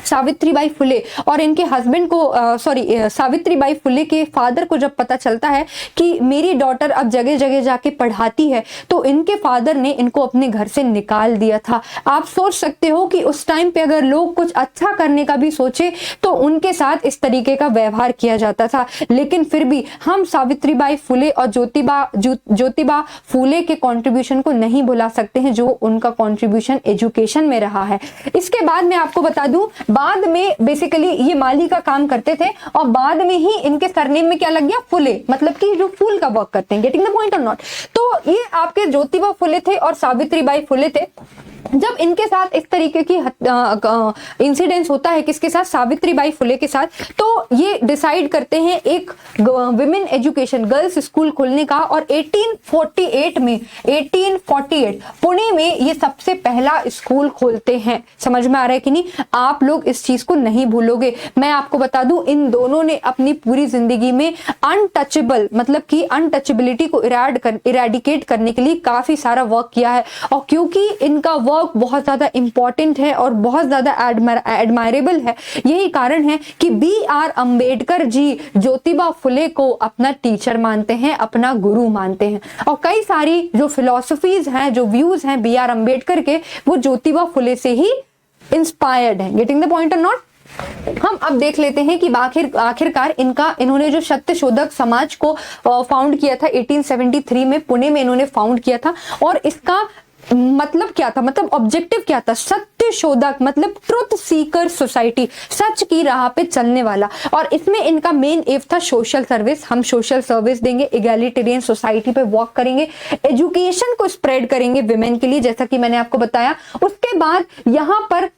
सावित्रीबाई फुले और इनके हस्बैंड को सावित्रीबाई फुले के फादर को जब पता चलता है कि मेरी डॉटर अब जगह जगह जाके पढ़ाती है, तो इनके फादर ने इनको अपने घर से निकाल दिया था। आप सोच सकते हो कि उस टाइम पे अगर लोग कुछ अच्छा करने का भी सोचे तो उनके साथ इस तरीके का व्यवहार किया जाता था। लेकिन फिर भी हम सावित्रीबाई फुले और ज्योतिबा फुले के कंट्रीब्यूशन को नहीं भुला सकते हैं, जो उनका कंट्रीब्यूशन एजुकेशन में रहा है। इसके बाद मैं आपको बता दूं, बाद में बेसिकली ये माली का काम करते थे और बाद में ही इनके सरनेम में क्या लग गया, फुले, मतलब कि जो फूल का वर्क करते हैं। गेटिंग द पॉइंट और नॉट। तो ये आपके ज्योतिबा फुले थे और सावित्रीबाई फुले थे। जब इनके साथ इस तरीके की इंसिडेंस होता है, किसके साथ, सावित्रीबाई फुले के साथ, तो ये डिसाइड करते हैं एक विमेन एजुकेशन गर्ल्स स्कूल खोलने का। और 1848 पुणे में ये सबसे पहला स्कूल खोलते हैं। समझ में आ रहा है कि नहीं, आप लोग इस चीज को नहीं भूलोगे। मैं आपको बता दूं, इन दोनों ने अपनी पूरी जिंदगी में अनटचेबल, मतलब कि अनटचेबिलिटी को इरेडिकेट करने के लिए काफी सारा वर्क किया है। और क्योंकि इनका वर्क बहुत ज्यादा इंपॉर्टेंट है और बहुत ज्यादा एडमायरेबल है, यही कारण है कि B.R. अंबेडकर जी ज्योतिबा फुले को अपना टीचर मानते हैं, अपना गुरु मानते हैं। और कई सारी जो फिलॉसफीज हैं, जो व्यूज हैं B.R. अंबेडकर के, वो ज्योतिबा फुले से ही इंस्पायर्ड हैं। गेटिंग द पॉइंट और नॉट। हम अब देख लेते हैं कि आखिरकार इन्होंने जो सत्य शोधक समाज को फाउंड किया था 1873 में, पुणे में इन्होंने फाउंड किया था। और इसका मतलब क्या था, मतलब ऑब्जेक्टिव क्या था, सत्य शोधक मतलब ट्रुथ सीकर सोसाइटी, सच की राह पे चलने वाला। और इसमें इनका मेन एम था सोशल सर्विस। हम सोशल सर्विस देंगे, इगैलिटेरियन सोसाइटी पे वर्क करेंगे, एजुकेशन को स्प्रेड करेंगे विमेन के लिए, जैसा कि मैंने आपको बताया। उसके बाद यहाँ पर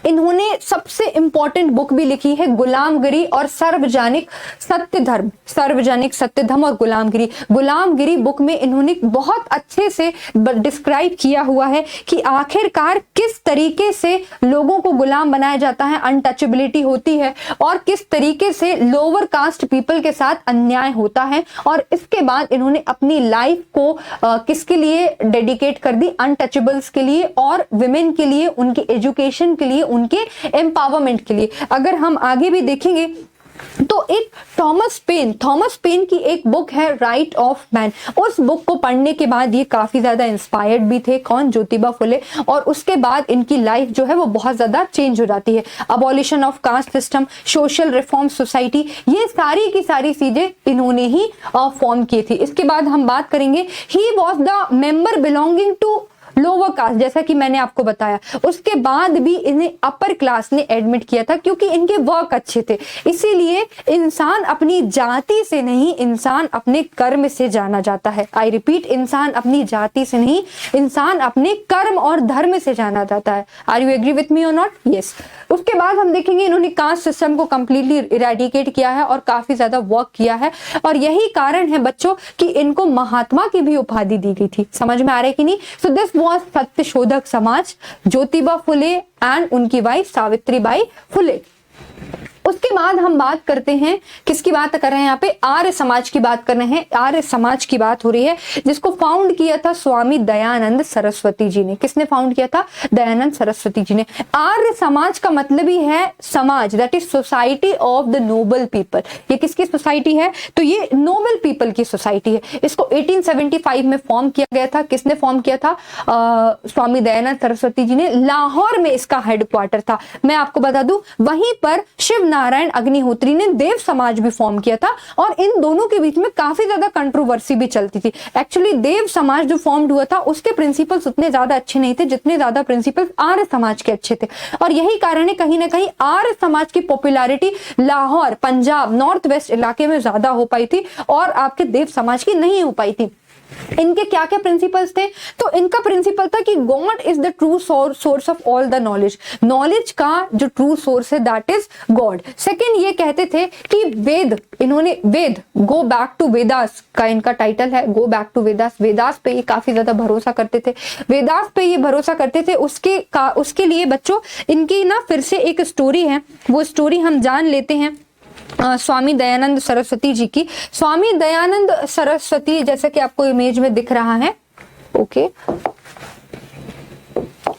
इन्होंने सबसे इंपॉर्टेंट बुक भी लिखी है गुलामगिरी और सार्वजनिक सत्य धर्म, सार्वजनिक सत्य धर्म और गुलामगिरी। गुलामगिरी बुक में इन्होंने बहुत अच्छे से डिस्क्राइब किया हुआ है कि आखिरकार किस तरीके से लोगों को गुलाम बनाया जाता है, अनटचेबिलिटी होती है, और किस तरीके से लोअर कास्ट पीपल के साथ अन्याय होता है। और इसके बाद इन्होंने अपनी लाइफ को किसके लिए डेडिकेट कर दी, अनटचेबल्स के लिए और विमेन के लिए, उनके एजुकेशन के लिए, उनके एम्पावरमेंट के लिए। अगर हम आगे भी देखेंगे तो एक थॉमस पेन की एक बुक है राइट ऑफ मैन। उस बुक को पढ़ने के बाद ये काफी ज्यादा इंस्पायर्ड भी थे, कौन, ज्योतिबा फुले, और उसके बाद इनकी लाइफ जो है वो बहुत ज्यादा चेंज हो जाती है। Abolition of caste system, social reform society, ये सारी की सारी चीजें इन्होंने ही फॉर्म की थी। इसके बाद हम बात करेंगे he was the member belonging to lower caste, जैसा कि मैंने आपको बताया। उसके बाद भी इन्हें अपर क्लास ने एडमिट किया था क्योंकि इनके वर्क अच्छे थे। इसीलिए इंसान अपनी जाति से नहीं, इंसान अपने कर्म से जाना जाता है। आई रिपीट, इंसान अपनी जाति से नहीं, इंसान अपने कर्म और धर्म से जाना जाता है। Are you agree with me और नॉट? यस। उसके बाद हम देखेंगे इन्होंने कास्ट सिस्टम को कंप्लीटली इरेडिकेट किया है और काफी ज्यादा वर्क किया है, और यही कारण है बच्चों कि इनको महात्मा की भी उपाधि दी गई थी। समझ में आ रहा है कि नहीं? सो this was Satyashodhak Samaj, Jyotiba Phule and उनकी वाइफ सावित्रीबाई फुले। उसके बाद हम बात करते हैं, किसकी बात कर रहे हैं यहाँ पे, आर्य समाज की बात कर रहे हैं। आर्य समाज की बात हो रही है जिसको फाउंड किया था स्वामी दयानंद सरस्वती जी ने। किसने फाउंड किया था? दयानंद सरस्वती जी ने। आर्य समाज का मतलब ही है समाज, that is society of the noble people. ये किसकी सोसाइटी है? तो ये नोबल पीपल की सोसाइटी है। इसको 1875 में फॉर्म किया गया था। किसने फॉर्म किया था? स्वामी दयानंद सरस्वती जी ने। लाहौर में इसका हेडक्वार्टर था। मैं आपको बता दूं, वहीं पर शिव नारायण अग्निहोत्री ने देव समाज भी फॉर्म किया था, और इन दोनों के बीच में काफी ज्यादा कंट्रोवर्सी भी चलती थी। एक्चुअली देव समाज जो फॉर्म हुआ था उसके प्रिंसिपल्स उतने ज्यादा अच्छे नहीं थे जितने ज्यादा प्रिंसिपल्स आर्य समाज के अच्छे थे, और यही कारण है कहीं ना कहीं आर्य समाज की popularity Lahore, Punjab, north west इलाके में ज्यादा हो पाई थी और आपके देव समाज की नहीं हो पाई थी। इनके क्या क्या प्रिंसिपल्स थे? तो इनका प्रिंसिपल था कि God is the true source of all the knowledge. Knowledge का जो ट्रू सोर्स है दैट इज गॉड। सेकंड, ये कहते थे कि वेद, इन्होंने Veda, go back to Vedas का इनका टाइटल है, go back to Vedas. Vedas पे ये काफी ज्यादा भरोसा करते थे, वेदास पे ये भरोसा करते थे। उसके लिए बच्चों इनकी ना फिर से एक स्टोरी है, वो स्टोरी हम जान लेते हैं स्वामी दयानंद सरस्वती जी की। स्वामी दयानंद सरस्वती जैसा कि आपको इमेज में दिख रहा है, ओके,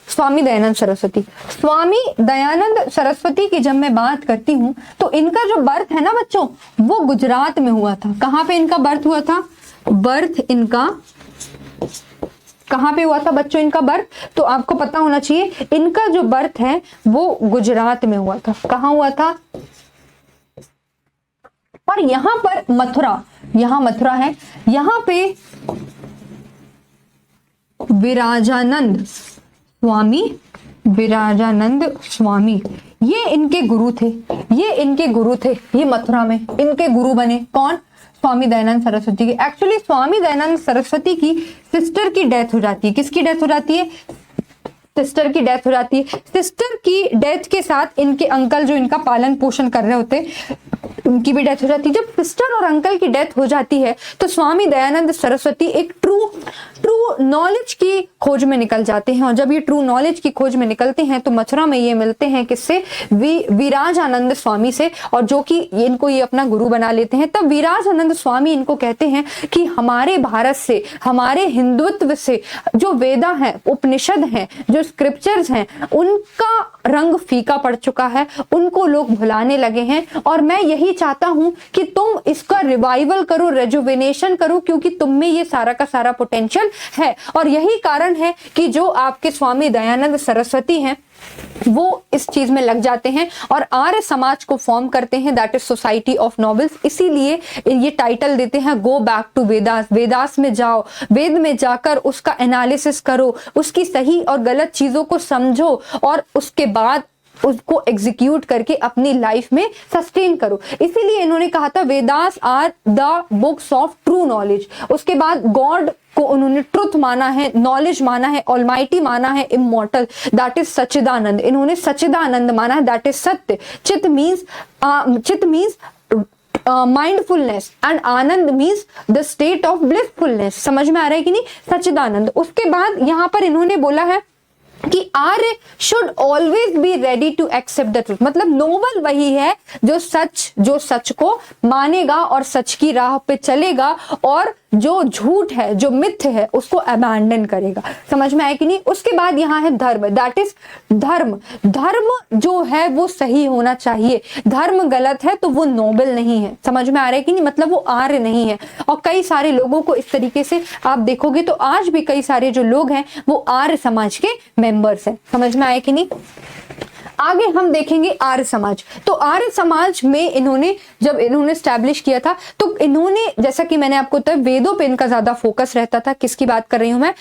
स्वामी दयानंद सरस्वती। स्वामी दयानंद सरस्वती की जब मैं बात करती हूं तो इनका जो बर्थ है ना बच्चों, वो गुजरात में हुआ था। कहां पे इनका बर्थ हुआ था? बर्थ इनका कहां पे हुआ था बच्चों? इनका बर्थ तो आपको पता होना चाहिए, इनका जो बर्थ है वो गुजरात में हुआ था। कहां हुआ था? और यहां पर मथुरा, यहां मथुरा है, यहां पे विराजानंद स्वामी ये इनके गुरु थे, ये मथुरा में इनके गुरु बने। कौन? स्वामी दयानंद सरस्वती के। एक्चुअली स्वामी दयानंद सरस्वती की सिस्टर की डेथ हो जाती है। किसकी डेथ हो जाती है? सिस्टर की डेथ हो जाती है। सिस्टर की डेथ के साथ इनके अंकल जो इनका पालन पोषण कर रहे होते उनकी भी डेथ हो जाती है। जब सिस्टर और अंकल की डेथ हो जाती है तो स्वामी दयानंद सरस्वती एक ट्रू नॉलेज की खोज में निकल जाते हैं, और जब ये ट्रू नॉलेज की खोज में निकलते हैं तो मथुरा में ये मिलते हैं किससे? विराजानंद स्वामी से, और जो कि इनको ये अपना गुरु बना लेते हैं। तब विराजानंद स्वामी इनको कहते हैं कि हमारे भारत से, हमारे हिंदुत्व से जो वेदा है, उपनिषद हैं, जो स्क्रिप्चर्स हैं, उनका रंग फीका पड़ चुका है, उनको लोग भुलाने लगे हैं, और मैं यही चाहता हूं कि तुम इसका रिवाइवल करो, रेजुवेनेशन करो, क्योंकि तुम में ये सारा का सारा पोटेंशियल है। और यही कारण है कि जो आपके स्वामी दयानंद सरस्वती हैं वो इस चीज में लग जाते हैं और आर्य समाज को फॉर्म करते हैं, that is society of nobles. इसीलिए ये टाइटल देते हैं go back to Vedas. Vedas में जाओ, वेद में जाकर उसका एनालिसिस करो, उसकी सही और गलत चीजों को समझो, और उसके बाद उसको एग्जीक्यूट करके अपनी लाइफ में सस्टेन करो। इसीलिए इन्होंने कहा था Vedas are the books of true knowledge. उसके बाद गॉड को उन्होंने ट्रुथ माना है, नॉलेज माना है, ऑलमाइटी माना है, इमॉर्टल दैट इज सच्चिदानंद। इन्होंने सच्चिदानंद माना है दैट इज सत्य। चित means mindfulness and Anand means the state of blissfulness. समझ में आ रहा है कि नहीं, सच्चिदानंद। उसके बाद यहां पर इन्होंने बोला है कि Arya should always be ready to accept the truth. मतलब नोबल वही है जो सच को मानेगा और सच की राह पे चलेगा, और जो झूठ है, जो मिथ्य है, उसको अबैंडन करेगा। समझ में आया कि नहीं। उसके बाद यहाँ है धर्म, दैट इज धर्म। धर्म जो है वो सही होना चाहिए, धर्म गलत है तो वो नोबल नहीं है। समझ में आ रहा है कि नहीं, मतलब वो आर्य नहीं है। और कई सारे लोगों को इस तरीके से आप देखोगे तो आज भी कई सारे जो लोग हैं वो आर्य समाज के मेंबर्स हैं। समझ में आया कि नहीं। आगे हम देखेंगे आर्य समाज। तो आर्य समाज में इन्होंने जब इन्होंने स्टैब्लिश किया था तो इन्होंने, जैसा कि मैंने आपको बताया, वेदों पे इनका ज्यादा फोकस रहता था। किसकी बात कर रही हूं मैं,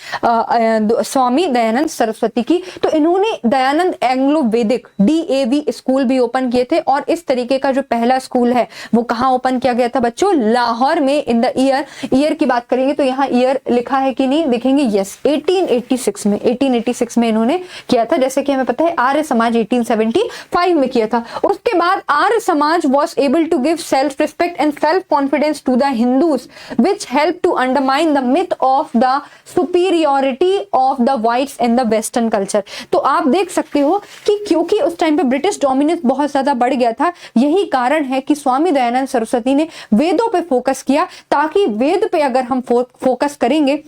स्वामी दयानंद सरस्वती की। तो इन्होंने दयानंद एंग्लो वैदिक DAV स्कूल भी ओपन किए थे, और इस तरीके का जो पहला स्कूल है वो कहाँ ओपन किया गया था बच्चों, लाहौर में। इन द ईयर की बात करेंगे तो यहाँ ईयर लिखा है कि नहीं, देखेंगे, यस 1886 में इन्होंने किया था। जैसे कि हमें पता है आर्य समाज 1875 में किया था। उसके बाद Arya Samaj was able to give self respect and self confidence to the Hindus, which helped to undermine the myth of the superiority of the whites in the western culture। तो आप देख सकते हो कि क्योंकि उस टाइम पे ब्रिटिश डोमिनेंस बहुत ज्यादा बढ़ गया था, यही कारण है कि स्वामी दयानंद सरस्वती ने वेदों पे फोकस किया, ताकि वेद पे अगर हम फोकस करेंगे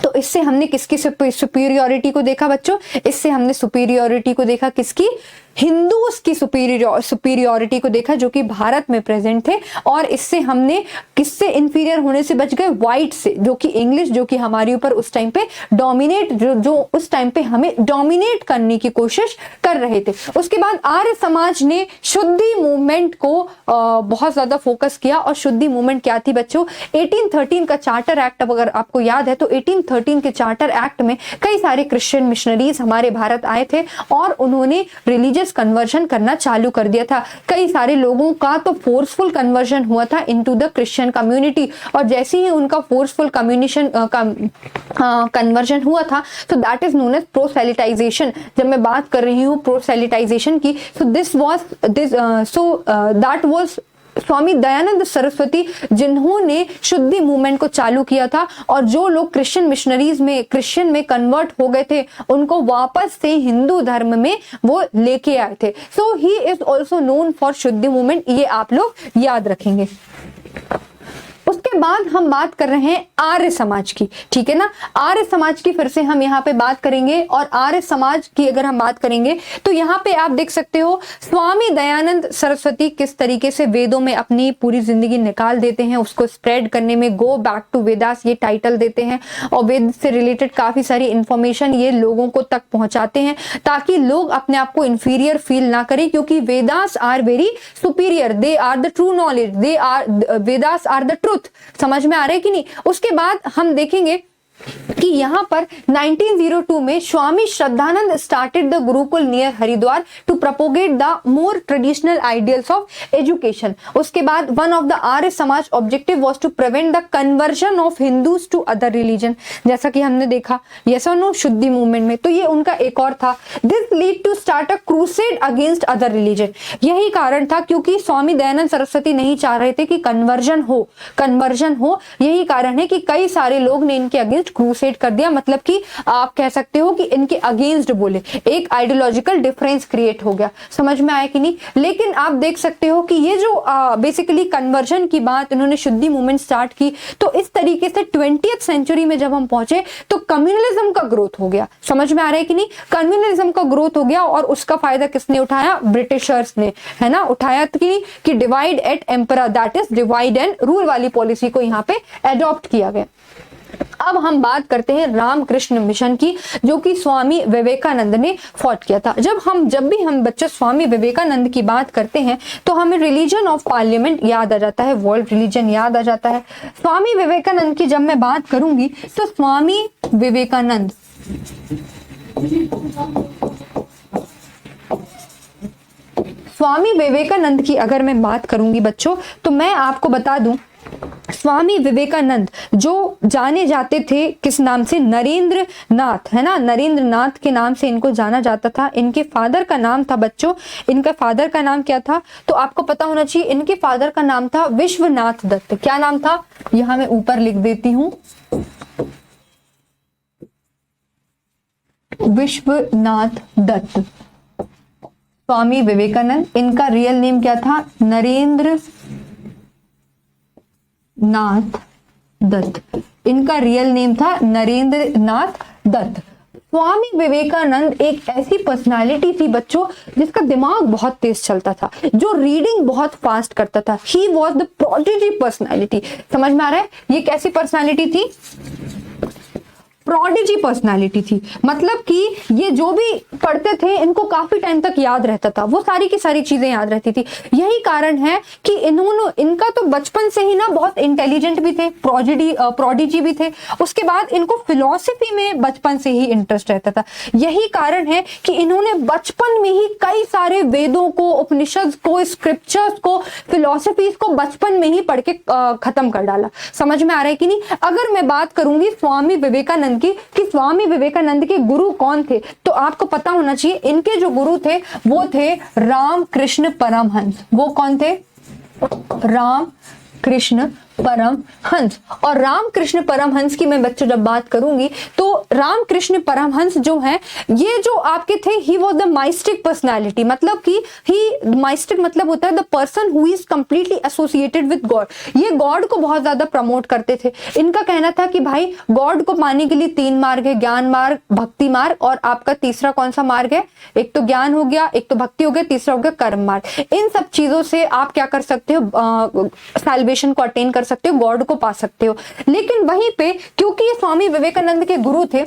तो इससे हमने किसकी सुपीरियरिटी को देखा बच्चों, इससे हमने सुपीरियरिटी को देखा किसकी, हिंदूज की सुपीरियरिटी को देखा जो कि भारत में प्रेजेंट थे। और इससे हमने किससे इंफीरियर होने से बच गए, व्हाइट से, जो कि इंग्लिश, जो कि हमारे ऊपर उस टाइम पे डोमिनेट, जो उस टाइम पे हमें डोमिनेट करने की कोशिश कर रहे थे। उसके बाद आर्य समाज ने शुद्धि मूवमेंट को बहुत ज्यादा फोकस किया। और शुद्धि मूवमेंट क्या थी बच्चों, 1813 का चार्टर एक्ट, अब अगर आपको याद है तो 1813 के चार्टर एक्ट में कई सारे क्रिश्चियन मिशनरीज हमारे भारत आए थे और उन्होंने रिलीजियस कन्वर्जन करना चालू कर दिया था। कई सारे लोगों का तो फोर्सफुल कन्वर्जन हुआ था इनटू द क्रिश्चियन कम्युनिटी। और जैसे ही उनका फोर्सफुल कन्वर्जन हुआ था तो that is known as proselytization. जब मैं बात कर रही हूँ प्रोसेलिटाइजेशन की, so that was Swami Dayanand Saraswati जिन्होंने शुद्धि मूवमेंट को चालू किया था। और जो लोग क्रिश्चियन में कन्वर्ट हो गए थे उनको वापस से हिंदू धर्म में वो लेके आए थे। So he is also known for Shuddhi movement, ये आप लोग याद रखेंगे। उसके बाद हम बात कर रहे हैं आर्य समाज की, ठीक है ना। आर्य समाज की फिर से हम यहाँ पे बात करेंगे। और आर्य समाज की अगर हम बात करेंगे तो यहाँ पे आप देख सकते हो स्वामी दयानंद सरस्वती किस तरीके से वेदों में अपनी पूरी जिंदगी निकाल देते हैं, उसको स्प्रेड करने में गो बैक टू वेदास ये टाइटल देते हैं। और वेद से रिलेटेड काफी सारी इंफॉर्मेशन ये लोगों को तक पहुंचाते हैं ताकि लोग अपने आप को इंफीरियर फील ना करें, क्योंकि Vedas are very superior, they are the true knowledge, Vedas are the truth. समझ में आ रहा है कि नहीं। उसके बाद हम देखेंगे कि यहाँ पर 1902 में Swami Shraddhanand started the gurukul near Haridwar to propagate the more traditional ideals of education. उसके बाद one of the Arya Samaj objective was to prevent the conversion of Hindus to other religion. जैसा कि हमने देखा यस और नो शुद्धि मूवमेंट में, तो ये उनका एक और था। This lead to start a crusade against other religion. यही कारण था क्योंकि स्वामी दयानंद सरस्वती नहीं चाह रहे थे कि कन्वर्जन हो। यही कारण है कि कई सारे लोग ने इनके अगेंस्ट क्रूसेड कर दिया। मतलब कि आप कह सकते हो कि इनके अगेंस्ट बोले, एक आइडियोलॉजिकल डिफरेंस क्रिएट हो गया। समझ में आया कि नहीं। लेकिन आप देख सकते हो कि ये जो बेसिकली कन्वर्जन की बात इन्होंने शुद्धि मूवमेंट स्टार्ट की, तो इस तरीके से 20th सेंचुरी में जब हम पहुंचे तो कम्युनलिज्म का ग्रोथ हो गया। समझ में आ रहा है कि नहीं, कम्युनलिज्म का ग्रोथ हो गया। और उसका फायदा किसने उठाया, ब्रिटिशर्स ने, है ना, उठाया कि divide et impera, that is divide and rule वाली पॉलिसी को यहाँ पे एडॉप्ट किया गया। अब हम बात करते हैं रामकृष्ण मिशन की, जो कि स्वामी विवेकानंद ने फॉट किया था। जब भी हम बच्चे स्वामी विवेकानंद की बात करते हैं तो हमें रिलीजन ऑफ पार्लियामेंट याद आ जाता है, वर्ल्ड रिलीजन याद आ जाता है। स्वामी विवेकानंद की जब मैं बात करूंगी तो स्वामी विवेकानंद स्वामी विवेकानंद की अगर मैं बात करूंगी बच्चों, तो मैं आपको बता दूं, स्वामी विवेकानंद जो जाने जाते थे किस नाम से, नरेंद्र नाथ, है ना, नरेंद्र नाथ के नाम से इनको जाना जाता था। इनके फादर का नाम था बच्चों, इनका फादर का नाम क्या था, तो आपको पता होना चाहिए, इनके फादर का नाम था विश्वनाथ दत्त। क्या नाम था, यहां मैं ऊपर लिख देती हूं, विश्वनाथ दत्त। स्वामी विवेकानंद, इनका रियल नेम क्या था, नरेंद्र नाथ दत्त। इनका रियल नेम था नरेंद्र नाथ दत्त। स्वामी विवेकानंद एक ऐसी पर्सनालिटी थी बच्चों जिसका दिमाग बहुत तेज चलता था, जो रीडिंग बहुत फास्ट करता था। ही वॉज द प्रोडिजी पर्सनालिटी। समझ में आ रहा है, ये कैसी पर्सनालिटी थी, प्रोडिजी पर्सनालिटी थी। मतलब कि ये जो भी पढ़ते थे इनको काफी टाइम तक याद रहता था, वो सारी की सारी चीजें याद रहती थी। यही कारण है कि इनका तो बचपन से ही ना बहुत इंटेलिजेंट भी थे, प्रोडिजी भी थे। उसके बाद इनको फिलॉसफी में बचपन से ही इंटरेस्ट रहता था। यही कारण है कि इन्होंने बचपन में ही कई सारे वेदों को, उपनिषद को, स्क्रिप्चर्स को, फिलॉसफीज को बचपन में ही पढ़ के खत्म कर डाला। समझ में आ रहा है कि नहीं। अगर मैं बात करूंगी स्वामी विवेकानंद कि स्वामी विवेकानंद के गुरु कौन थे, तो आपको पता होना चाहिए इनके जो गुरु थे वो थे रामकृष्ण परमहंस। वो कौन थे, रामकृष्ण परमहंस। और रामकृष्ण परमहंस की मैं बच्चों जब बात करूंगी, तो रामकृष्ण परमहंस जो है, ये जो आपके थे, he was the mystic personality. मतलब कि ही, माइस्टिक मतलब होता है the person who is completely associated with God. ये गॉड को बहुत ज्यादा प्रमोट करते थे। इनका कहना था कि भाई गॉड को पाने के लिए 3 मार्ग है, ज्ञान मार्ग, भक्ति मार्ग, और आपका तीसरा कौन सा मार्ग है, एक तो ज्ञान हो गया, एक तो भक्ति हो गया, तीसरा हो गया कर्म मार्ग। इन सब चीजों से आप क्या कर सकते हो, सैल्वेशन को अटेन कर सकते हो, गॉड को पा सकते हो। लेकिन वहीं पे क्योंकि ये स्वामी विवेकानंद के गुरु थे,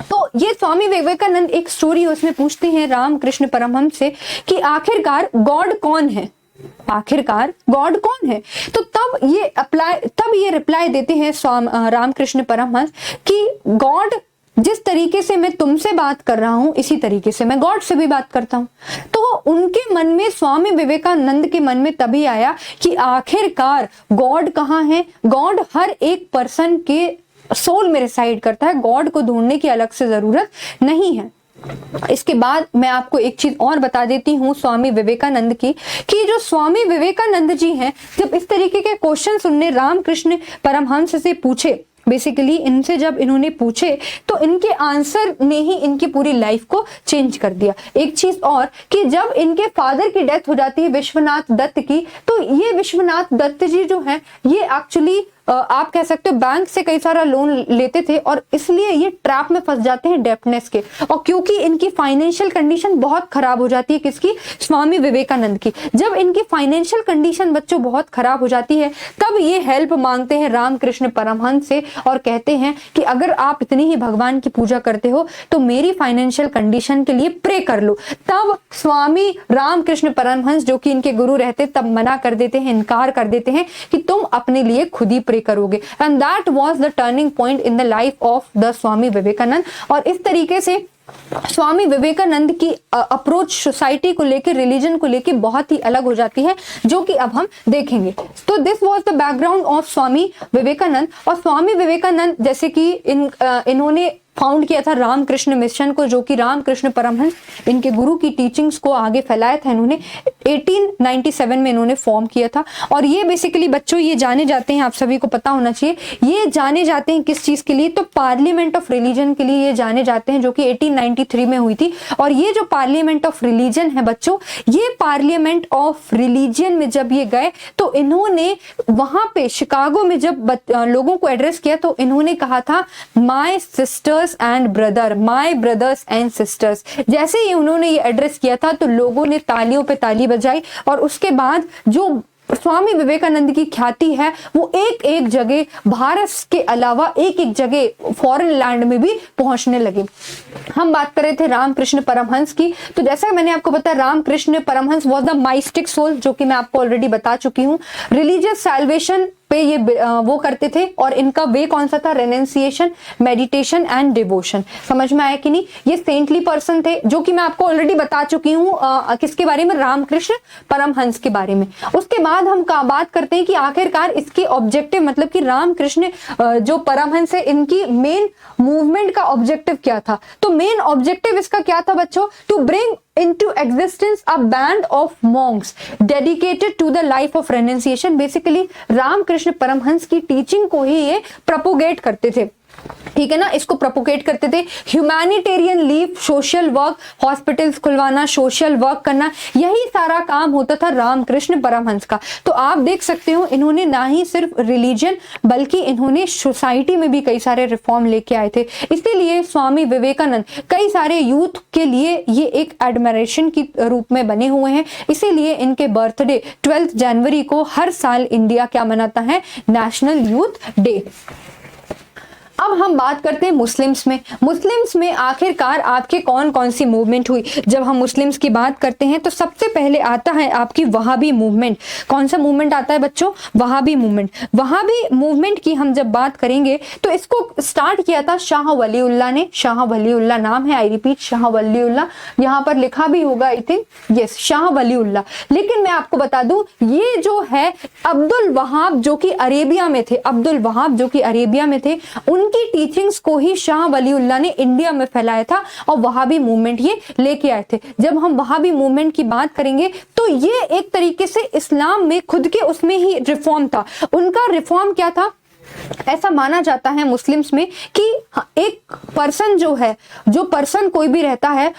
तो ये स्वामी विवेकानंद एक स्टोरी उसमें पूछते हैं रामकृष्ण परमहंस से कि आखिरकार गॉड कौन है, आखिरकार गॉड कौन है। तो तब ये रिप्लाई देते हैं रामकृष्ण परमहंस कि गॉड, जिस तरीके से मैं तुमसे बात कर रहा हूं इसी तरीके से मैं गॉड से भी बात करता हूं। तो उनके मन में, स्वामी विवेकानंद के मन में तभी आया कि आखिरकार गॉड कहाँ है। गॉड हर एक पर्सन के सोल में रिसाइड करता है, गॉड को ढूंढने की अलग से जरूरत नहीं है। इसके बाद मैं आपको एक चीज और बता देती हूँ स्वामी विवेकानंद की, कि जो स्वामी विवेकानंद जी हैं, जब इस तरीके के क्वेश्चन उनने रामकृष्ण परमहंस से पूछे, बेसिकली इनसे जब इन्होंने पूछे, तो इनके आंसर ने ही इनकी पूरी लाइफ को चेंज कर दिया। एक चीज और, कि जब इनके फादर की डेथ हो जाती है विश्वनाथ दत्त की, तो ये विश्वनाथ दत्त जी जो हैं, ये एक्चुअली आप कह सकते हो बैंक से कई सारा लोन लेते थे, और इसलिए ये ट्रैप में फंस जाते हैं डेप्टनेस के। और क्योंकि इनकी फाइनेंशियल कंडीशन बहुत खराब हो जाती है, किसकी, स्वामी विवेकानंद की। जब इनकी फाइनेंशियल कंडीशन बच्चों बहुत खराब हो जाती है, तब ये हेल्प मांगते हैं रामकृष्ण परमहंस से और कहते हैं कि अगर आप इतनी ही भगवान की पूजा करते हो तो मेरी फाइनेंशियल कंडीशन के लिए प्रे कर लो। तब स्वामी रामकृष्ण परमहंस, जो कि इनके गुरु रहते, तब मना कर देते हैं, इनकार कर देते हैं कि तुम अपने लिए खुद ही करोगे। And that was the turning point in the life of the Swami Vivekananda. और इस तरीके से स्वामी विवेकानंद की अप्रोच सोसाइटी को लेकर, रिलीजन को लेकर बहुत ही अलग हो जाती है, जो कि अब हम देखेंगे। तो this was the background of Swami Vivekananda. और स्वामी विवेकानंद जैसे कि इन्होंने फाउंड किया था रामकृष्ण मिशन को, जो कि रामकृष्ण परमहंस, इनके गुरु की टीचिंग्स को आगे फैलाया था इन्होंने। 1897 में इन्होंने फॉर्म किया था। और ये बेसिकली बच्चों ये जाने जाते हैं, आप सभी को पता होना चाहिए, ये जाने जाते हैं किस चीज के लिए, तो पार्लियामेंट ऑफ रिलीजन के लिए ये जाने जाते हैं, जो कि 1893 में हुई थी। और ये जो पार्लियामेंट ऑफ रिलीजन है बच्चों, ये पार्लियामेंट ऑफ रिलीजन में जब ये गए, तो इन्होंने वहां पे शिकागो में जब लोगों को एड्रेस किया, तो इन्होंने कहा था my sister's and brother, my brothers and sisters. जैसे ही उन्होंने ये एड्रेस किया था, तो लोगों ने तालियों पे ताली बजाई। और उसके बाद जो स्वामी विवेकानंद की ख्याति है, वो एक एक जगह, भारत के अलावा एक एक जगह फॉरेन लैंड में भी पहुंचने लगे। हम बात कर रहे थे रामकृष्ण परमहंस की, तो जैसा मैंने आपको बताया, Ramakrishna Paramhansa was the mystic soul, जो कि मैं आपको ऑलरेडी बता चुकी हूँ। रिलीजियस सैल्वेशन पे पे ये वो करते थे, और इनका वे कौन सा था? रेनेंसिएशन, मेडिटेशन एंड डिवोशन। समझ में आया कि नहीं? ये सेंटली पर्सन थे, जो कि मैं आपको ऑलरेडी बता चुकी हूँ किसके बारे में? रामकृष्ण परमहंस के बारे में। उसके बाद हम बात करते हैं कि आखिरकार इसके ऑब्जेक्टिव, मतलब कि रामकृष्ण जो परमहंस है, इनकी मेन मूवमेंट का ऑब्जेक्टिव क्या था? तो मेन ऑब्जेक्टिव इसका क्या था बच्चों? To bring into existence a band of monks dedicated to the life of renunciation। Basically Ramakrishna Paramhansa की टीचिंग को ही ये प्रोपोगेट करते थे, ठीक है ना, इसको प्रोपोगेट करते थे। Humanitarian leave, social work, hospitals खुलवाना, सोशल वर्क करना, यही सारा काम होता था रामकृष्ण परमहंस का। तो आप देख सकते हो, इन्होंने ना ही सिर्फ रिलीजन बल्कि इन्होंने सोसाइटी में भी कई सारे रिफॉर्म लेके आए थे। इसीलिए स्वामी विवेकानंद कई सारे यूथ के लिए ये एक एडमायरेशन की रूप में बने हुए हैं। इसीलिए इनके बर्थडे 12 जनवरी को हर साल इंडिया क्या मनाता है? National youth day. अब हम बात करते हैं मुस्लिम्स में। मुस्लिम्स में आखिरकार आपके कौन कौन सी मूवमेंट हुई? जब हम मुस्लिम्स की बात करते हैं तो सबसे पहले आता है आपकी वहाबी मूवमेंट। कौन सा मूवमेंट आता है बच्चों? वहाबी मूवमेंट। वहाबी मूवमेंट की हम जब बात करेंगे तो इसको स्टार्ट किया था शाह वलीउल्लाह ने। शाह वलीउल्लाह नाम है, आई रिपीट, शाह वलीउल्लाह। यहाँ पर लिखा भी होगा I think, yes, Shah Waliullah. लेकिन मैं आपको बता दूं, ये जो है अब्दुल वहाब जो कि अरेबिया में थे, अब्दुल वहाब जो कि अरेबिया में थे, उनकी टीचिंग्स को ही शाह वलीउल्लाह ने इंडिया में फैलाया था और वहाबी मूवमेंट ये लेके आए थे। जब हम वहाबी मूवमेंट की बात करेंगे तो ये एक तरीके से इस्लाम में खुद के उसमें ही रिफॉर्म था। उनका रिफॉर्म क्या था? ऐसा माना जाता है मुस्लिम्स में कि एक पर्सन जो है, जो पर्सन कोई भी रहता है,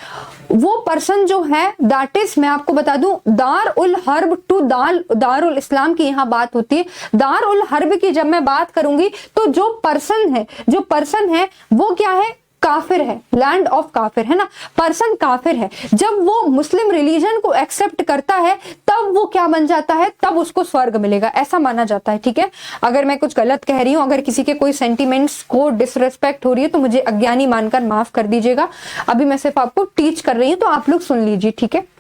वो पर्सन जो है दैट इज, मैं आपको बता दूं, दार उल हर्ब टू दारुल इस्लाम की यहाँ बात होती है। दार उल हर्ब की जब मैं बात करूंगी तो जो पर्सन है वो क्या है? काफिर है, लैंड ऑफ काफिर है ना, पर्सन काफिर है। जब वो मुस्लिम रिलीजन को एक्सेप्ट करता है तब वो क्या बन जाता है? तब उसको स्वर्ग मिलेगा, ऐसा माना जाता है, ठीक है। अगर मैं कुछ गलत कह रही हूं, अगर किसी के कोई सेंटिमेंट्स को डिसरेस्पेक्ट हो रही है तो मुझे अज्ञानी मानकर माफ कर दीजिएगा। अभी मैं सिर्फ आपको टीच कर रही हूं तो आप लोग सुन लीजिए, ठीक है।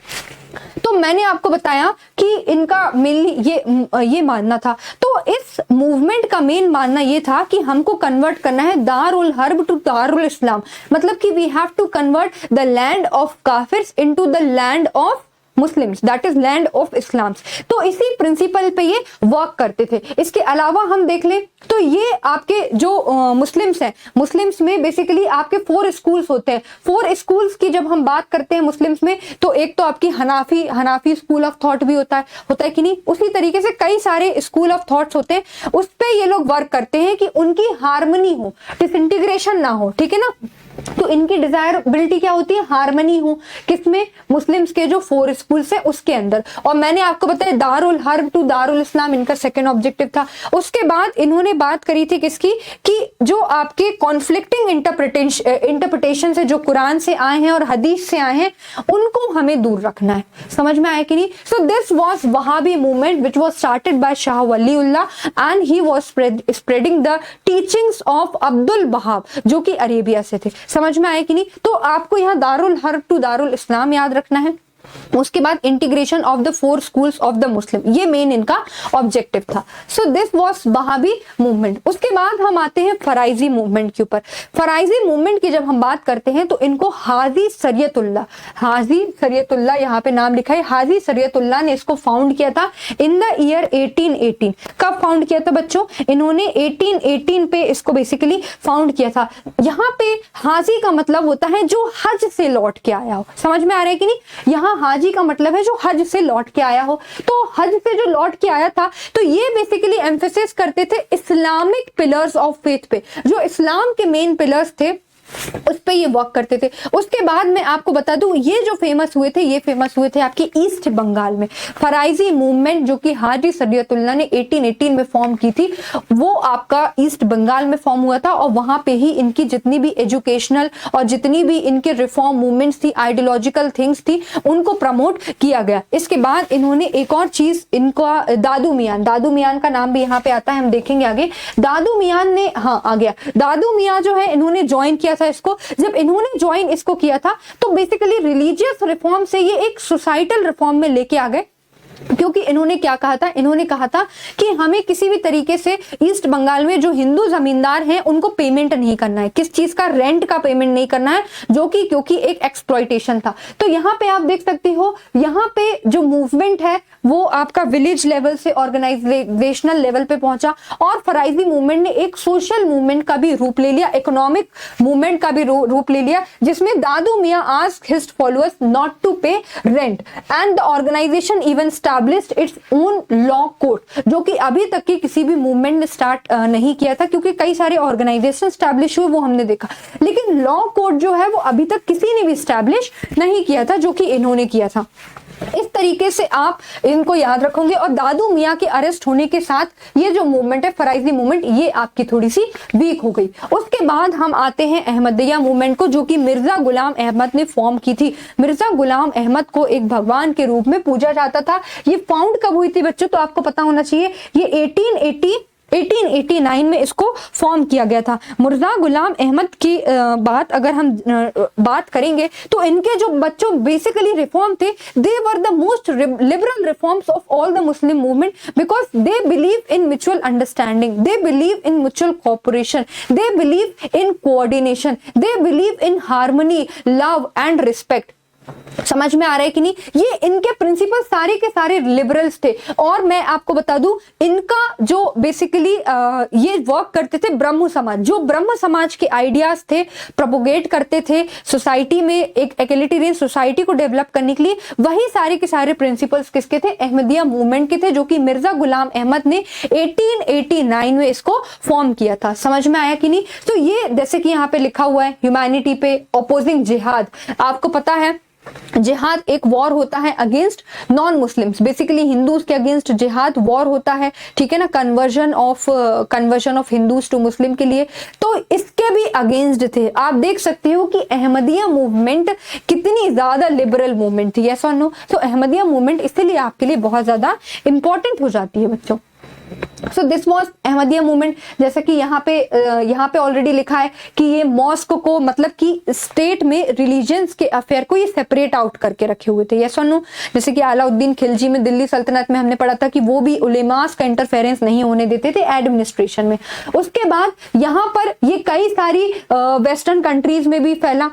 तो मैंने आपको बताया कि इनका मेनली ये मानना था। तो इस मूवमेंट का मेन मानना ये था कि हमको कन्वर्ट करना है दारुल हर्ब टू दारुल इस्लाम, मतलब कि we have to convert the land of kafirs into the land of Muslims, that is land of Islams. तो इसी प्रिंसिपल पे ये वर्क करते थे। इसके अलावा हम देख लें तो ये आपके जो मुस्लिम्स हैं, मुस्लिम्स में बेसिकली आपके 4 स्कूल्स होते हैं। 4 स्कूल्स की जब हम बात करते हैं मुस्लिम्स में, तो एक तो आपकी हनाफी स्कूल ऑफ थॉट भी होता है कि नहीं, उसी तरीके से कई सारे स्कूल ऑफ थॉट्स होते हैं। उस पे ये लोग वर्क करते हैं कि उनकी हार्मनी हो, डिसइंटीग्रेशन ना हो, ठीक है ना। तो इनकी डिजायरेबिलिटी क्या होती है? हार्मनी हो, किसमें? मुस्लिम्स के जो 4 स्कूल्स है उसके अंदर। और मैंने आपको बताया दारुल हर्ब टू दारुल इस्लाम इनका सेकंड ऑब्जेक्टिव था। उसके बाद इन्होंने बात करी थी किसकी? कि जो आपके कॉन्फ्लिक्टिंग इंटरप्रिटेशन से, जो कुरान से आए हैं और हदीस से आए हैं, उनको हमें दूर रखना है। समझ में आया कि नहीं? सो this was Wahhabi movement which was started by Shah Waliullah and he was spreading the teachings of Abdul Wahab जो कि अरेबिया से थे। समझ में आया कि नहीं? तो आपको यहाँ दारुल हर्ब टू दारुल इस्लाम याद रखना है। उसके बाद integration of the 4 schools of the Muslim, ये मेन इनका ऑब्जेक्टिव था। सो दिस वाज वहाबी मूवमेंट। उसके बाद हम आते हैं फराइजी मूवमेंट के ऊपर। फराइजी मूवमेंट की जब हम बात करते हैं तो इनको हाजी शरीयतुल्लाह यहाँ पे नाम लिखा है, हाजी शरीयतुल्लाह ने इसको फाउंड किया था इन द ईयर 1818। कब फाउंड किया था बच्चों? इन्होंने 1818 पे इसको बेसिकली फाउंड किया था। यहाँ पे हाजी का मतलब होता है जो हज से लौट के आया हो। समझ में आ रहा है कि नहीं? यहाँ हाजी का मतलब है जो हज से लौट के आया हो। तो हज से जो लौट के आया था, तो ये बेसिकली एम्फेसिस करते थे इस्लामिक पिलर्स ऑफ फेथ पे, जो इस्लाम के मेन पिलर्स थे उस पे ये वर्क करते थे। उसके बाद मैं आपको बता दूं, ये जो फेमस हुए थे, ये फेमस हुए थे आपके ईस्ट बंगाल में। फराइजी मूवमेंट जो कि हाजी शरीयतुल्लाह ने 1818 में फॉर्म की थी, वो आपका ईस्ट बंगाल में फॉर्म हुआ था और वहां पे ही इनकी जितनी भी एजुकेशनल और जितनी भी इनके रिफॉर्म मूवमेंट्स थी, आइडियोलॉजिकल थिंग्स थी, उनको प्रमोट किया गया। इसके बाद इन्होंने एक और चीज, इनका दादू मियान का नाम भी यहाँ पे आता है, हम देखेंगे आगे। दादू मियान ने, हाँ आ गया, दादू मियां जो है इन्होंने ज्वाइन किया था इसको। जब इन्होंने ज्वाइन इसको किया था तो बेसिकली रिलीजियस रिफॉर्म से ये एक सोसाइटल रिफॉर्म में लेके आ गए। क्योंकि इन्होंने क्या कहा था, इन्होंने कहा था कि हमें किसी भी तरीके से ईस्ट बंगाल में जो हिंदू जमींदार हैं उनको पेमेंट नहीं करना है, किस चीज का, रेंट का पेमेंट नहीं करना है, जो कि क्योंकि एक एक्सप्लॉइटेशन था। तो यहाँ पे आप देख सकते हो, यहाँ पे जो मूवमेंट है वो आपका विलेज लेवल से ऑर्गेनाइजेशनल लेवल पे पहुंचा और फराइजी मूवमेंट ने एक सोशल मूवमेंट का भी रूप ले लिया, इकोनॉमिक मूवमेंट का भी रूप ले लिया, जिसमें Dadu Miyan asked his followers not to pay rent and the organisation even established its own law code, जो कि अभी तक की किसी भी मूवमेंट ने स्टार्ट नहीं किया था, क्योंकि कई सारे ऑर्गेनाइजेशन स्टैब्लिश हुए वो हमने देखा, लेकिन लॉ कोड जो है वो अभी तक किसी ने भी स्टैब्लिश नहीं किया था, जो कि इन्होंने किया था। इस तरीके से आप इनको याद रखोगे। और दादू मियां के अरेस्ट होने के साथ ये जो मूवमेंट है, फराइजी मूवमेंट, ये आपकी थोड़ी सी वीक हो गई। उसके बाद हम आते हैं अहमदिया मूवमेंट को, जो कि मिर्जा गुलाम अहमद ने फॉर्म की थी। मिर्जा गुलाम अहमद को एक भगवान के रूप में पूजा जाता था। ये फाउंड कब हुई थी बच्चों, तो आपको पता होना चाहिए, ये 1889 में इसको फॉर्म किया गया था। मिर्जा गुलाम अहमद की बात अगर हम बात करेंगे तो इनके जो बच्चों बेसिकली रिफॉर्म थे, they were the most liberal reforms of all the Muslim movement, because they believe in mutual understanding, they believe in mutual cooperation, they believe in coordination, they believe in harmony, love and respect. समझ में आ रहा है कि नहीं, ये इनके principal सारे के सारे लिबरल्स थे। और मैं आपको बता दूं, इनका जो बेसिकली ये वर्क करते थे ब्रह्म समाज, जो ब्रह्म समाज के आइडियाज थे प्रोपोगेट करते थे सोसाइटी में, एक इक्वलिटेरियन सोसाइटी को डेवलप करने के लिए, वही सारे के सारे प्रिंसिपल्स किसके थे, अहमदिया मूवमेंट के थे, जो कि मिर्जा गुलाम अहमद ने 1889 में इसको फॉर्म किया था। समझ में आया कि नहीं। तो ये जैसे कि यहाँ पे लिखा हुआ है, ह्यूमैनिटी पे अपोजिंग जिहाद। आपको पता है जिहाद एक वॉर होता है against non Muslims, basically Hindus के अगेंस्ट जिहाद वॉर होता है, ठीक है ना, कन्वर्जन ऑफ हिंदूज टू मुस्लिम के लिए। तो इसके भी अगेंस्ट थे। आप देख सकते हो कि अहमदिया मूवमेंट कितनी ज्यादा लिबरल मूवमेंट थी, यस और नो। तो अहमदिया मूवमेंट इसलिए आपके लिए बहुत ज्यादा इंपॉर्टेंट हो जाती है बच्चों। So this was Ahmadiyya movement. जैसे कि यहाँ पे ऑलरेडी लिखा है कि ये मॉस्क को, मतलब कि स्टेट में रिलीजन्स के अफेयर को ये सेपरेट आउट करके रखे हुए थे, यस और नो। जैसे कि अलाउद्दीन खिलजी में दिल्ली सल्तनत में हमने पढ़ा था कि वो भी उलेमास का इंटरफेरेंस नहीं होने देते थे एडमिनिस्ट्रेशन में। उसके बाद यहाँ पर ये कई सारी वेस्टर्न कंट्रीज में भी फैला,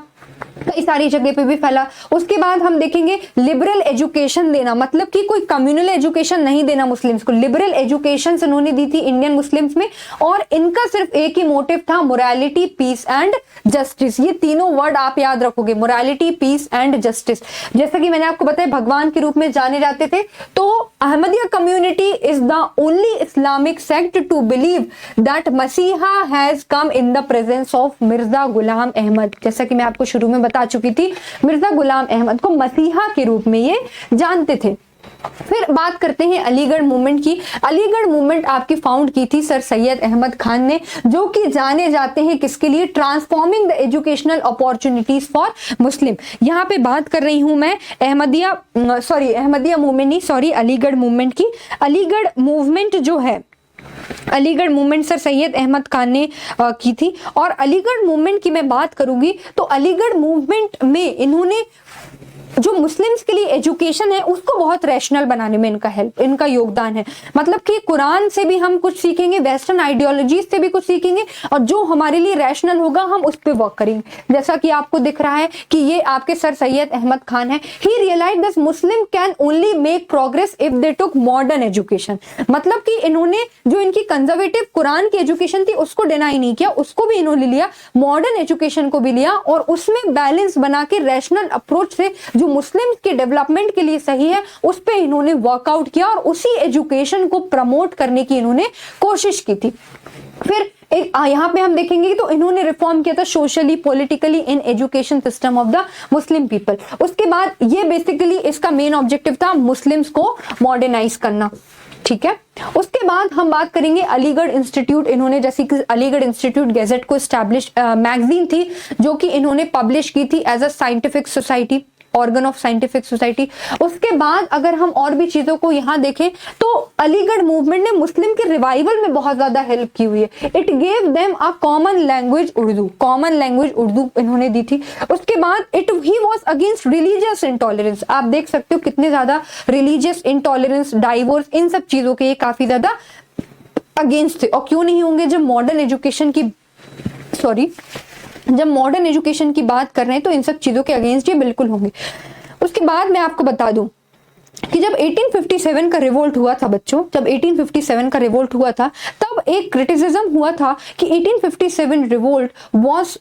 कई सारी जगह पे भी फैला। उसके बाद हम देखेंगे लिबरल एजुकेशन देना, मतलब कि कोई कम्युनल एजुकेशन नहीं देना मुस्लिम्स को, लिबरल एजुकेशन इन्होंने दी थी इंडियन मुस्लिम्स में। और इनका सिर्फ एक ही मोटिव था, मोरालिटी, पीस एंड जस्टिस। ये तीनों वर्ड आप याद रखोगे, मोरालिटी, पीस एंड जस्टिस। जैसा कि मैंने आपको बताया भगवान के रूप में जाने जाते थे। तो Ahmadiyya community is the only Islamic sect to believe that मसीहा has come in the presence of Mirza Ghulam Ahmad. जैसा कि मैं आपको शुरू में बता चुकी थी, मिर्जा गुलाम अहमद को मसीहा के रूप में ये जानते थे। फिर बात करते हैं अलीगढ़ मूवमेंट की। अलीगढ़ मूवमेंट आपकी फाउंड की थी सर सैयद अहमद खान ने, जो कि जाने जाते हैं किसके लिए, transforming the educational opportunities for Muslim. यहाँ पे बात कर रही हूं मैं अहमदिया मूवमेंट नहीं, सॉरी, अलीगढ़ मूवमेंट की। अलीगढ़ मूवमेंट जो है, अलीगढ़ मूवमेंट सर सैयद अहमद खान ने की थी। और अलीगढ़ मूवमेंट की मैं बात करूंगी तो अलीगढ़ मूवमेंट में इन्होंने जो मुस्लिम्स के लिए एजुकेशन है उसको बहुत रैशनल बनाने में इनका योगदान है। मतलब कि कुरान से भी हम कुछ सीखेंगे, वेस्टर्न आइडियोलॉजीज से भी कुछ सीखेंगे, और जो हमारे लिए रैशनल होगा हम उस पर वर्क करेंगे। जैसा कि आपको दिख रहा है कि ये आपके सर सैयद अहमद खान है। He realise that Muslim can only make progress if they took modern education. मतलब कि इन्होंने जो इनकी कंजर्वेटिव कुरान की एजुकेशन थी उसको डिनाई नहीं किया, उसको भी इन्होंने लिया, मॉडर्न एजुकेशन को भी लिया, और उसमें बैलेंस बना के रैशनल अप्रोच से जो मुस्लिम के डेवलपमेंट के लिए सही है उस पे इन्होंने वर्कआउट किया और उसी एजुकेशन को प्रमोट करने की इन्होंने कोशिश की थी। फिर यहाँ पे हम देखेंगे तो इन्होंने रिफॉर्म किया था socially, politically in education system of the Muslim people. उसके बाद ये बेसिकली इसका मेन ऑब्जेक्टिव था मुस्लिम्स को मॉडर्नाइज करना, ठीक है। उसके बाद हम बात करेंगे अलीगढ़ इंस्टीट्यूट। इन्होंने, जैसे कि अलीगढ़ इंस्टीट्यूट गैजेट को एस्टैब्लिश मैगजीन थी जो कि इन्होंने पब्लिश की थी as a scientific society, organ of scientific society. उसके बाद अगर हम और भी चीजों को यहाँ देखें तो अलीगढ़ मूवमेंट ने मुस्लिम के रिवाइवल में बहुत ज्यादा हेल्प की हुई है। It gave them a common language Urdu, common language Urdu इन्होंने दी थी। उसके बाद he was against religious intolerance. आप देख सकते हो कितने ज्यादा रिलीजियस इंटॉलरेंस, डाइवोर्स, इन सब चीजों के ये काफी ज्यादा अगेंस्ट थे। और क्यों नहीं होंगे, जब मॉडर्न एजुकेशन की बात कर रहे हैं तो इन सब चीजों के अगेंस्ट ये बिल्कुल होंगे। उसके बाद मैं आपको बता दूं कि जब 1857 का रिवोल्ट हुआ था बच्चों, जब 1857 का रिवोल्ट हुआ था तब एक क्रिटिसिज्म हुआ था कि 1857 revolt was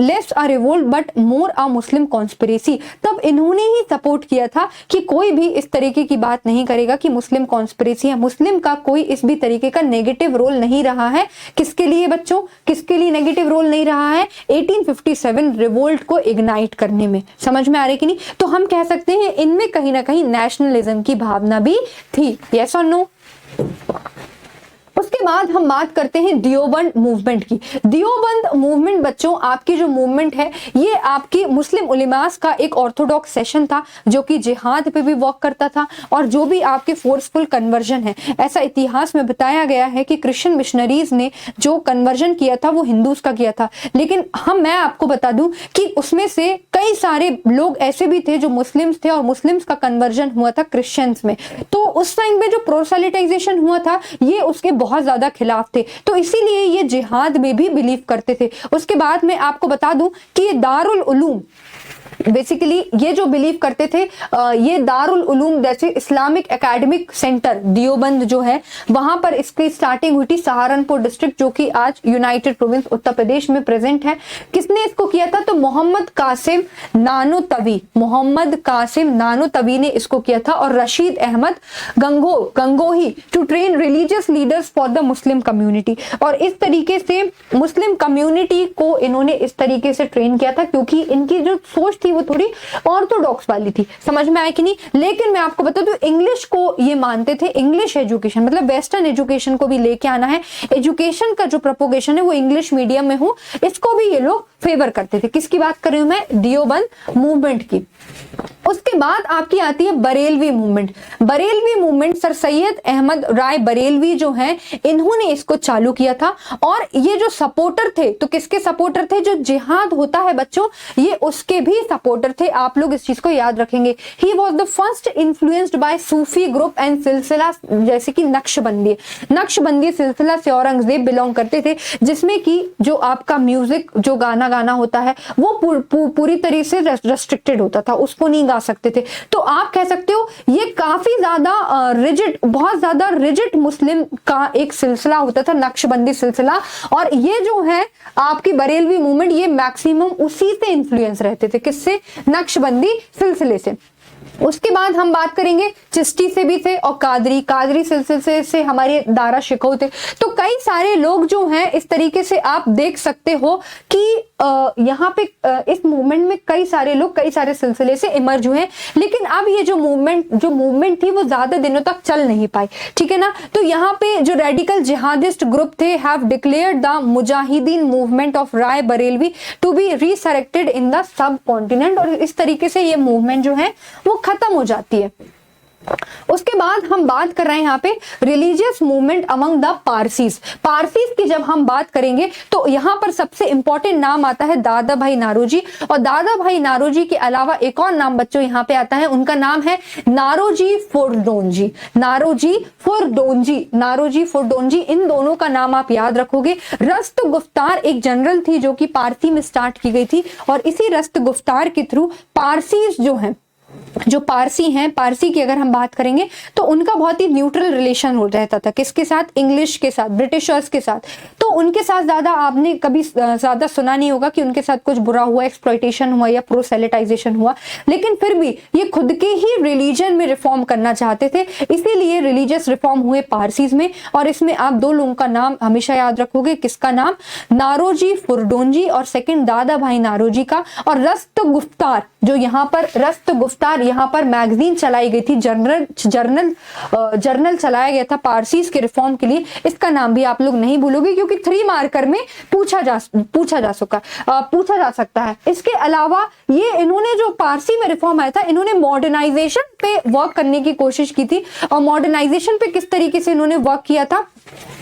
less a revolt but more a Muslim conspiracy. तब इन्होंने ही सपोर्ट किया था कि कोई भी इस तरीके की बात नहीं करेगा कि मुस्लिम कॉन्स्पिरेसी है, मुस्लिम का कोई इस भी तरीके का नेगेटिव रोल नहीं रहा है। किसके लिए बच्चों, किसके लिए नेगेटिव रोल नहीं रहा है? 1857 रिवोल्ट को इग्नाइट करने में। समझ में आ रही कि नहीं? तो हम कह सकते हैं इनमें कहीं ना कहीं नेशनलिज्म की भावना भी थी। यस और नो? उसके बाद हम बात करते हैं दियोबंद मूवमेंट की। दियोबंद मूवमेंट बच्चों, आपकी जो मूवमेंट है ये आपकी मुस्लिम उलेमास का एक ऑर्थोडॉक्स सेशन था जो कि जिहाद पे भी वर्क करता था और जो भी आपके फोर्सफुल कन्वर्जन है। ऐसा इतिहास में बताया गया है कि क्रिश्चियन मिशनरीज ने जो कन्वर्जन किया था वो हिंदूज का किया था, लेकिन मैं आपको बता दूं कि उसमें से कई सारे लोग ऐसे भी थे जो मुस्लिम्स थे और मुस्लिम्स का कन्वर्जन हुआ था क्रिश्चियंस में। तो उस टाइम में जो प्रोसेलिटाइजेशन हुआ था ये उसके बहुत ज्यादा खिलाफ थे, तो इसीलिए ये जिहाद में भी बिलीव करते थे। उसके बाद में आपको बता दूं कि ये दारुल उलूम, बेसिकली ये जो बिलीव करते थे ये दारुल उलूम जैसे इस्लामिक एकेडमिक सेंटर दियोबंद जो है वहां पर इसकी स्टार्टिंग हुई थी सहारनपुर डिस्ट्रिक्ट जो कि आज यूनाइटेड प्रोविंस उत्तर प्रदेश में प्रेजेंट है। किसने इसको किया था? तो मोहम्मद कासिम नानोतवी ने इसको किया था और Rashid Ahmad Gangohi to train religious leaders for the Muslim community. और इस तरीके से मुस्लिम कम्युनिटी को इन्होंने इस तरीके से ट्रेन किया था क्योंकि इनकी जो सोच थी वो थोड़ी ऑर्थोडॉक्स वाली थी। समझ में आया कि नहीं? लेकिन मैं आपको बता दूं इंग्लिश को ये मानते थे, इंग्लिश एजुकेशन मतलब वेस्टर्न एजुकेशन को भी लेके आना है, एजुकेशन का जो प्रोपोगेशन है वो इंग्लिश मीडियम में हो, इसको भी ये लोग फेवर करते थे। किसकी बात कर रही हूं मैं? दियोबंद मूवमेंट की। उसके बाद आपकी आती है Barelvi movement. Barelvi movement sir Syed Ahmad Rae Barelvi जो हैं इन्होंने इसको चालू किया था और ये जो सपोर्टर थे, तो किसके सपोर्टर थे? जो जिहाद होता है बच्चों ये उसके भी सपोर्टर थे। आप लोग इस चीज को याद रखेंगे। ही was the first influenced by Sufi group and सिलसिला जैसे कि नक्शबंदी सिलसिला से औरंगजेब बिलोंग करते थे, जिसमें कि जो आपका म्यूजिक जो गाना होता है वो पूरी तरीके से रेस्ट्रिक्टेड होता था, उसको नहीं गा सकते थे। तो आप कह सकते हो ये काफी ज्यादा रिजिड, बहुत ज्यादा रिजिड मुस्लिम का एक सिलसिला होता था, नक्शबंदी सिलसिला। और ये जो है आपकी बरेलवी मूवमेंट ये मैक्सिमम उसी से इन्फ्लुएंस रहते थे। किससे? नक्शबंदी सिलसिले से। उसके बाद हम बात करेंगे चिश्ती से भी थे और कादरी सिलसिले से हमारे दारा शिकोह थे। तो कई सारे लोग जो हैं इस तरीके से आप देख सकते हो कि यहाँ पे इस मूवमेंट में कई सारे लोग कई सारे सिलसिले से इमर्ज हुए। लेकिन अब ये जो मूवमेंट थी वो ज्यादा दिनों तक चल नहीं पाई, ठीक है ना। तो यहाँ पे जो रेडिकल जिहादिस्ट ग्रुप थे have declared the Mujahideen movement of Rae Barelvi to be resurrected in the subcontinent, और इस तरीके से ये मूवमेंट जो है वो खत्म हो जाती है। उसके बाद हम बात कर रहे हैं यहाँ पे religious movement among the Parsis की जब हम बात करेंगे तो यहाँ पर सबसे इंपॉर्टेंट नाम आता है दादा भाई नारोजी। और दादा भाई नारोजी के अलावा एक और नाम बच्चों यहाँ पे आता है, उनका नाम है नारोजी फुरदोंजी। इन दोनों का नाम आप याद रखोगे। रस्त गुफ्तार एक जनरल थी जो कि पारसी में स्टार्ट की गई थी और इसी रस्त गुफ्तार के थ्रू पारसीज जो पारसी हैं, पारसी की अगर हम बात करेंगे तो उनका बहुत ही न्यूट्रल रिलेशन हो रहता था। किसके साथ? इंग्लिश के साथ, ब्रिटिशर्स के साथ। तो उनके साथ ज्यादा आपने कभी ज्यादा सुना नहीं होगा कि उनके साथ कुछ बुरा हुआ, एक्सप्लॉइटेशन हुआ या प्रोसेलिटाइजेशन हुआ। लेकिन फिर भी ये खुद के ही रिलीजन में रिफॉर्म करना चाहते थे, इसीलिए रिलीजियस रिफॉर्म हुए पारसीज में। और इसमें आप दो लोगों का नाम हमेशा याद रखोगे। किसका नाम? नारोजी फुरदोंजी और सेकंड दादा भाई नारोजी का। और रस्त गुफ्तार जो यहाँ पर रस्त गुफ्तार, यहाँ पर मैगजीन चलाई गई थी, जर्नल चलाया गया था पारसीज के रिफॉर्म के लिए, इसका नाम भी आप लोग नहीं भूलोगे क्योंकि 3 मार्कर में पूछा जा सकता है। इसके अलावा ये इन्होंने जो पारसी में रिफॉर्म आया था, इन्होंने मॉडर्नाइजेशन पे वर्क करने की कोशिश की थी। और मॉडर्नाइजेशन पे किस तरीके से इन्होंने वर्क किया था,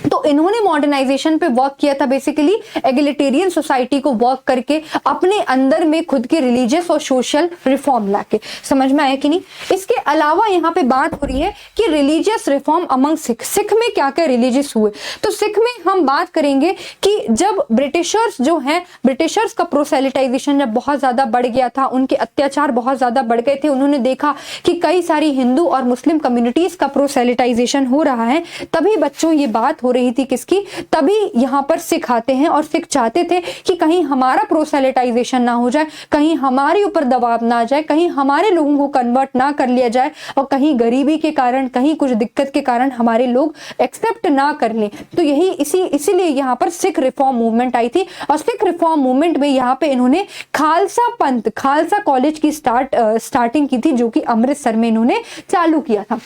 तो इन्होंने मॉडर्नाइजेशन पे वर्क किया था बेसिकली एगलिटेरियन सोसाइटी को वर्क करके अपने अंदर में खुद के रिलीजियस और सोशल रिफॉर्म लाके। समझ में आया कि नहीं। इसके अलावा यहाँ पे बात हो रही है कि रिलीजियस रिफॉर्म अमंग सिख में क्या क्या रिलीजियस हुए। तो सिख में हम बात करेंगे कि जब ब्रिटिशर्स जो हैं, ब्रिटिशर्स का प्रोसेलिटाइजेशन जब बहुत ज्यादा बढ़ गया था, उनके अत्याचार बहुत ज्यादा बढ़ गए थे, उन्होंने देखा कि कई सारी हिंदू और मुस्लिम कम्युनिटीज का प्रोसेलिटाइजेशन हो रहा है, तभी बच्चों ये बात हो रही थी किसकी, तभी यहाँ पर सिख आते हैं और सिख चाहते थे कि कहीं हमारा प्रोसेलिटाइजेशन ना हो जाए, कहीं हमारे ऊपर दबाव ना आ जाए, कहीं हमारे लोगों को कन्वर्ट ना कर लिया जाए और कहीं गरीबी के कारण, कहीं कुछ दिक्कत के कारण हमारे लोग एक्सेप्ट ना कर लें। तो यही इसीलिए यहाँ पर सिख रिफॉर्म मूवमेंट आई थी। और सिख रिफॉर्म मूवमेंट में यहाँ पे इन्होंने खालसा पंथ, खालसा कॉलेज की स्टार्टिंग की थी, जो कि अमृतसर में इन्होंने चालू किया था।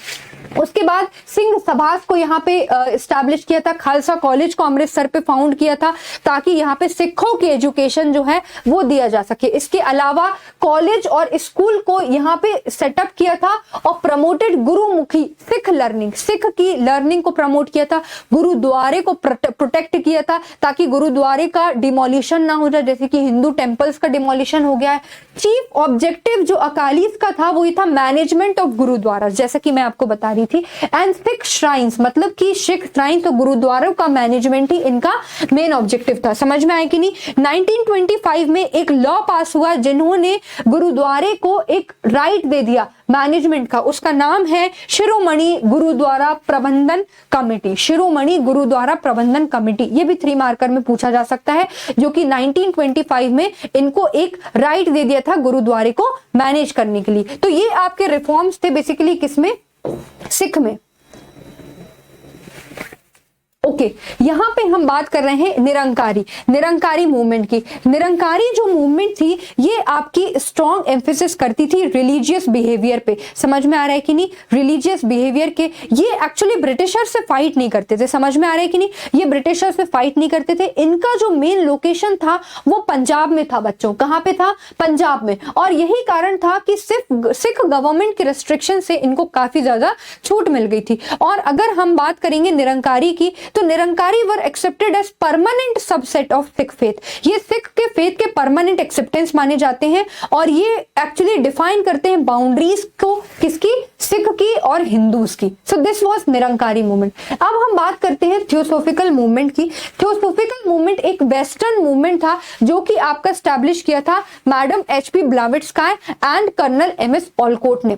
उसके बाद सिंह सभास को यहाँ पे एस्टैब्लिश किया था, खालसा कॉलेज को अमृतसर पे फाउंड किया था ताकि यहाँ पे सिखों की एजुकेशन जो है वो दिया जा सके। इसके अलावा कॉलेज और स्कूल को यहाँ पे सेटअप किया था और प्रमोटेड गुरुमुखी सिख लर्निंग, सिख की लर्निंग को प्रमोट किया था। गुरुद्वारे को प्रोटेक्ट किया था ताकि गुरुद्वारे का डिमोलिशन ना हो जाए, जैसे कि हिंदू टेम्पल्स का डिमोलिशन हो गया है। चीफ ऑब्जेक्टिव जो अकालीस का था वो ये था मैनेजमेंट ऑफ गुरुद्वारा, जैसा कि मैं आपको बता रही थी। एंड सिख श्राइन्स, मतलब कि सिख श्राइन तो गुरुद्वारों का मैनेजमेंट ही इनका मेन ऑब्जेक्टिव था। समझ में आया कि नहीं। 1925 में एक लॉ पास हुआ जिन्होंने गुरुद्वारे को एक राइट दे दिया मैनेजमेंट का, उसका नाम है शिरोमणि गुरुद्वारा प्रबंधन कमेटी। शिरोमणि गुरुद्वारा प्रबंधन कमेटी, ये भी 3 मार्कर में पूछा जा सकता है, जो कि 1925 में इनको एक राइट दे दिया था गुरुद्वारे को मैनेज करने के लिए। तो ये आपके रिफॉर्म्स थे बेसिकली किसमें, सिख में। ओके, यहाँ पे हम बात कर रहे हैं निरंकारी मूवमेंट की। निरंकारी जो मूवमेंट थी ये आपकी स्ट्रॉन्ग एम्फेसिस करती थी रिलीजियस बिहेवियर पे। समझ में आ रहा है कि नहीं। रिलीजियस बिहेवियर के ये एक्चुअली ब्रिटिशर से फाइट नहीं करते थे। समझ में आ रहा है कि नहीं। ये ब्रिटिशर से फाइट नहीं करते थे। इनका जो मेन लोकेशन था वो पंजाब में था बच्चों। कहाँ पे था, पंजाब में। और यही कारण था कि सिख गवर्नमेंट के रेस्ट्रिक्शन से इनको काफी ज्यादा छूट मिल गई थी। और अगर हम बात करेंगे निरंकारी की, तो Nirankari were accepted as permanent subset of Sikh faith. ये सिख के फेथ के परमानेंट एक्सेप्टेंस माने जाते हैं और ये एक्चुअली डिफाइन करते हैं बाउंड्रीज को, किसकी, सिख की और हिंदूज की। So this was Nirankari movement. अब हम बात करते हैं थियोसॉफिकल मूवमेंट की। थियोसॉफिकल मूवमेंट एक वेस्टर्न मूवमेंट था जो कि आपका स्टैब्लिश किया था madam HP Blavatsky and colonel MS Olcott ने,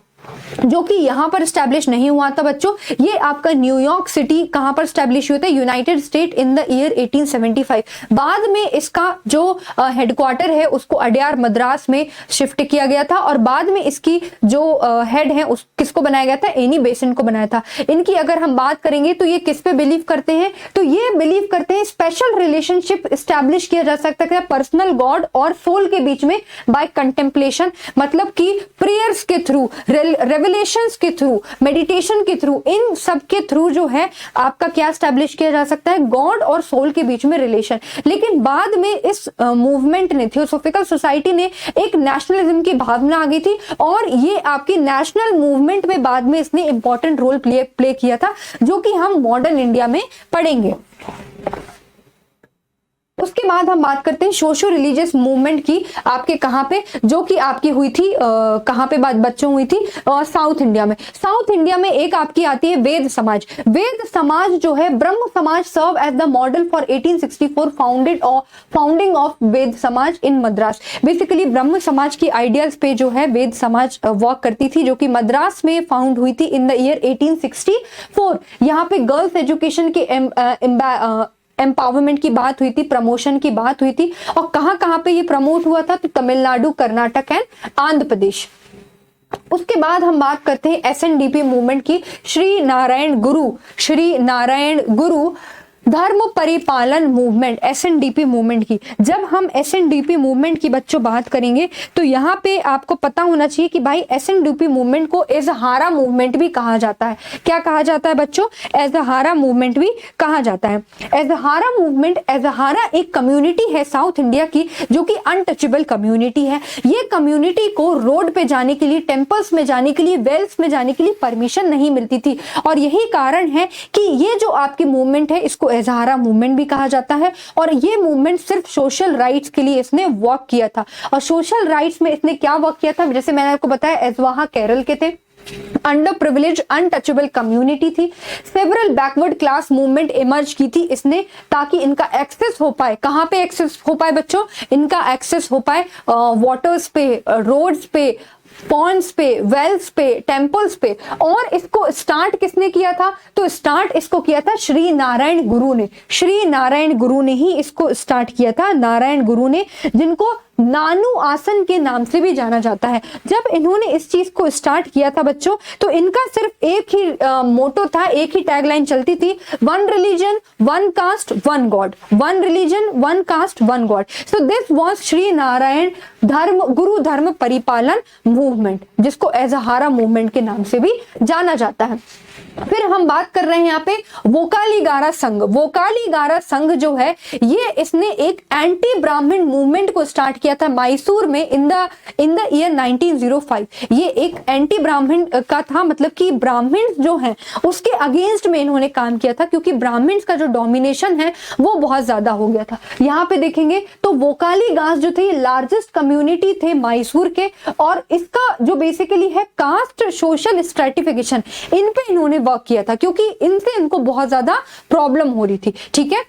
जो कि यहां पर स्टैब्लिश नहीं हुआ था बच्चों। ये आपका न्यूयॉर्क सिटी कहां पर स्टैब्लिश हुआ था, United state in the year 1875। बाद में इसका जो हेडक्वार्टर है उसको अडयार मद्रास में शिफ्ट किया गया था और बाद में इसकी जो हेड है उस किसको बनाया गया था, एनी बेसेंट को बनाया था। इनकी अगर हम बात करेंगे तो ये किस पे बिलीव करते हैं, तो ये बिलीव करते हैं स्पेशल रिलेशनशिप स्टैब्लिश किया जा सकता है पर्सनल गॉड और सोल के बीच में बाय कंटेम्पलेशन, मतलब कि प्रेयर्स के थ्रू, रेवलेशंस के थ्रू, मेडिटेशन के थ्रू, इन सब के थ्रू जो है आपका क्या स्टैब्लिश किया जा सकता है, गॉड और सोल के बीच में रिलेशन। लेकिन बाद में इस मूवमेंट ने, थियोसॉफिकल सोसाइटी ने एक नेशनलिज्म की भावना आ गई थी और ये आपकी नेशनल मूवमेंट में बाद में इसने इंपॉर्टेंट रोल प्ले किया था, जो कि हम मॉडर्न इंडिया में पढ़ेंगे। उसके बाद हम बात करते हैं सोशो रिलीजियस मूवमेंट की, आपके कहाँ पे, जो कि आपकी हुई थी कहाँ पे बात बच्चों हुई थी, साउथ इंडिया में। साउथ इंडिया में एक आपकी आती है वेद समाज। वेद समाज जो है, Brahmo Samaj served as the model for 1864 founding of Veda Samaj in Madras. Basically ब्रह्म समाज की आइडियाज पे जो है वेद समाज वर्क करती थी, जो कि मद्रास में फाउंड हुई थी इन द ईयर 1864। यहाँ पे गर्ल्स एजुकेशन के एम्पावरमेंट की बात हुई थी, प्रमोशन की बात हुई थी। और कहां कहां पे ये प्रमोट हुआ था, तो तमिलनाडु, कर्नाटक एंड आंध्र प्रदेश। उसके बाद हम बात करते हैं SNDP मूवमेंट की। श्री नारायण गुरु धर्म परिपालन मूवमेंट, एसएनडीपी मूवमेंट की। जब हम एसएनडीपी मूवमेंट की बच्चों बात करेंगे तो यहाँ पे आपको पता होना चाहिए कि भाई एसएनडीपी मूवमेंट को एजहारा मूवमेंट भी कहा जाता है। क्या कहा जाता है बच्चों? एजहारा मूवमेंट भी कहा जाता है। एजहारा मूवमेंट, एजहारा एक कम्युनिटी है साउथ इंडिया की जो कि अनटचेबल कम्युनिटी है। ये कम्युनिटी को रोड पे जाने के लिए, टेम्पल्स में जाने के लिए, वेल्स में जाने के लिए परमिशन नहीं मिलती थी और यही कारण है कि ये जो आपकी मूवमेंट है इसको एजहारा मूवमेंट भी कहा जाता है। और ये मूवमेंट सिर्फ सोशल राइट्स के लिए इसने वर्क किया था। और सोशल राइट्स में इसने क्या वर्क किया था? जैसे मैंने आपको बताया, एजवाहा केरल के थे, अंडर प्रिविलेज अनटचेबल कम्युनिटी थी। Several backward class movement emerge की थी इसने, ताकि इनका एक्सेस हो पाए। कहां पे एक्सेस हो पाए बच्चों? इनका एक्सेस हो पाए वाटर्स पे, रोड्स पे, पॉन्ड्स पे, वेल्स पे, टेम्पल्स पे। और इसको स्टार्ट किसने किया था? तो स्टार्ट इसको किया था श्री नारायण गुरु ने। श्री नारायण गुरु ने ही इसको स्टार्ट किया था, नारायण गुरु ने, जिनको नानू आसन के नाम से भी जाना जाता है। जब इन्होंने इस चीज को स्टार्ट किया था बच्चों, तो इनका सिर्फ एक ही मोटो था, एक ही टैगलाइन चलती थी, one religion one cast one God, one religion one cast one God. So this was Shri Narayan धर्म गुरु धर्म परिपालन मूवमेंट, जिसको एजहारा मूवमेंट के नाम से भी जाना जाता है। फिर हम बात कर रहे हैं यहाँ पे वोकालीगारा संघ। वोकालीगारा संघ जो है ये इसने एक एंटी ब्राह्मण मूवमेंट को स्टार्ट किया था मैसूर में इन द ईयर 1905। ये एक एंटी ब्राह्मण का था, मतलब कि ब्राह्मण जो हैं उसके अगेंस्ट में इन्होंने काम किया था, क्योंकि ब्राह्मण्स का जो डोमिनेशन है वो बहुत ज्यादा हो गया था। यहाँ पे देखेंगे तो वोकालीगास जो थे ये लार्जेस्ट कम्युनिटी थे मैसूर के, और इसका जो बेसिकली है कास्ट सोशल स्ट्रेटिफिकेशन, इन पे इन्होंने वर्क किया था, क्योंकि इनसे इनको बहुत ज्यादा प्रॉब्लम हो रही थी। ठीक है,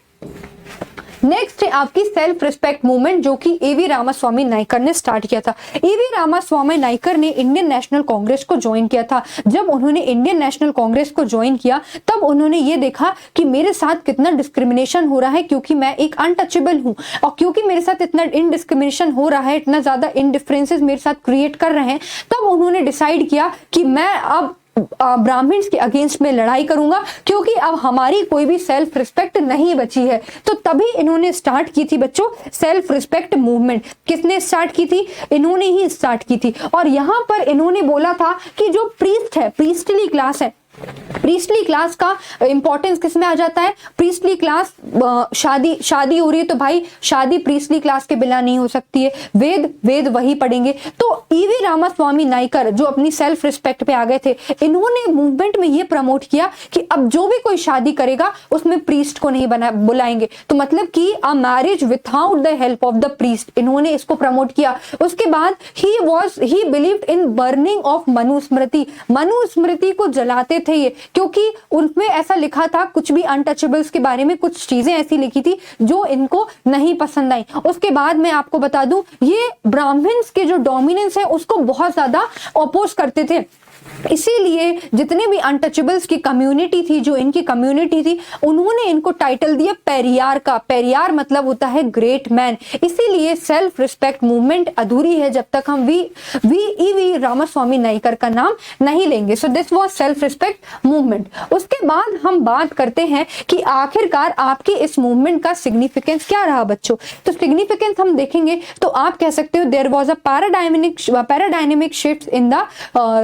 नेक्स्ट है आपकी सेल्फ रिस्पेक्ट मूवमेंट, जो कि एवी रामास्वामी नायकर ने स्टार्ट किया था। एवी रामास्वामी नायकर ने इंडियन नेशनल कांग्रेस को ज्वाइन किया था। जब उन्होंने इंडियन नेशनल कांग्रेस को ज्वाइन किया तब उन्होंने ये देखा कि मेरे साथ कितना डिस्क्रिमिनेशन हो रहा है, क्योंकि मैं एक अनटचेबल हूं, और क्योंकि मेरे साथ इतना इनडिस्क्रिमिनेशन हो रहा है, इतना ज्यादा इनडिफरेंसेस मेरे साथ क्रिएट कर रहे हैं, तब उन्होंने डिसाइड किया कि मैं अब ब्राह्मण्स के अगेंस्ट में लड़ाई करूंगा, क्योंकि अब हमारी कोई भी सेल्फ रिस्पेक्ट नहीं बची है। तो तभी इन्होंने स्टार्ट की थी बच्चों सेल्फ रिस्पेक्ट मूवमेंट। किसने स्टार्ट की थी? इन्होंने ही स्टार्ट की थी। और यहां पर इन्होंने बोला था कि जो प्रीस्ट है, प्रीस्टली क्लास है, प्रीस्टली क्लास का इंपॉर्टेंस किस में आ जाता है? प्रीस्टली क्लास, शादी हो रही है तो भाई शादी प्रीस्टली क्लास के बिना नहीं हो सकती है, वेद वही पढ़ेंगे। तो ईवी रामास्वामी नायकर जो अपनी सेल्फ रिस्पेक्ट पे आ गए थे, इन्होंने मूवमेंट में ये प्रमोट किया कि अब जो भी कोई शादी करेगा उसमें प्रीस्ट को नहीं बुलाएंगे, तो मतलब कि a marriage without the help of the priest, इन्होंने इसको प्रमोट किया। उसके बाद ही believed in burning of Manusmriti, Manusmriti को जलाते थे ये, क्योंकि उनमें ऐसा लिखा था, कुछ भी अनटचेबल्स के बारे में कुछ चीजें ऐसी लिखी थी जो इनको नहीं पसंद आई। उसके बाद मैं आपको बता दूं, ये ब्राह्मण्स के जो डोमिनेंस है उसको बहुत ज्यादा अपोज करते थे। इसीलिए जितने भी अनटचेबल्स की कम्युनिटी थी, जो इनकी कम्युनिटी थी, उन्होंने इनको टाइटल दिया पेरियार का। पेरियार मतलब होता है ग्रेट मैन। इसीलिए सेल्फ रिस्पेक्ट मूवमेंट अधूरी है जब तक हम वी रामास्वामी नायकर का नाम नहीं लेंगे। सो this was self respect movement. उसके बाद हम बात करते हैं कि आखिरकार आपकी इस मूवमेंट का सिग्निफिकेंस क्या रहा बच्चों। तो सिग्निफिकेंस हम देखेंगे तो आप कह सकते हो there was a paradigmatic shift in the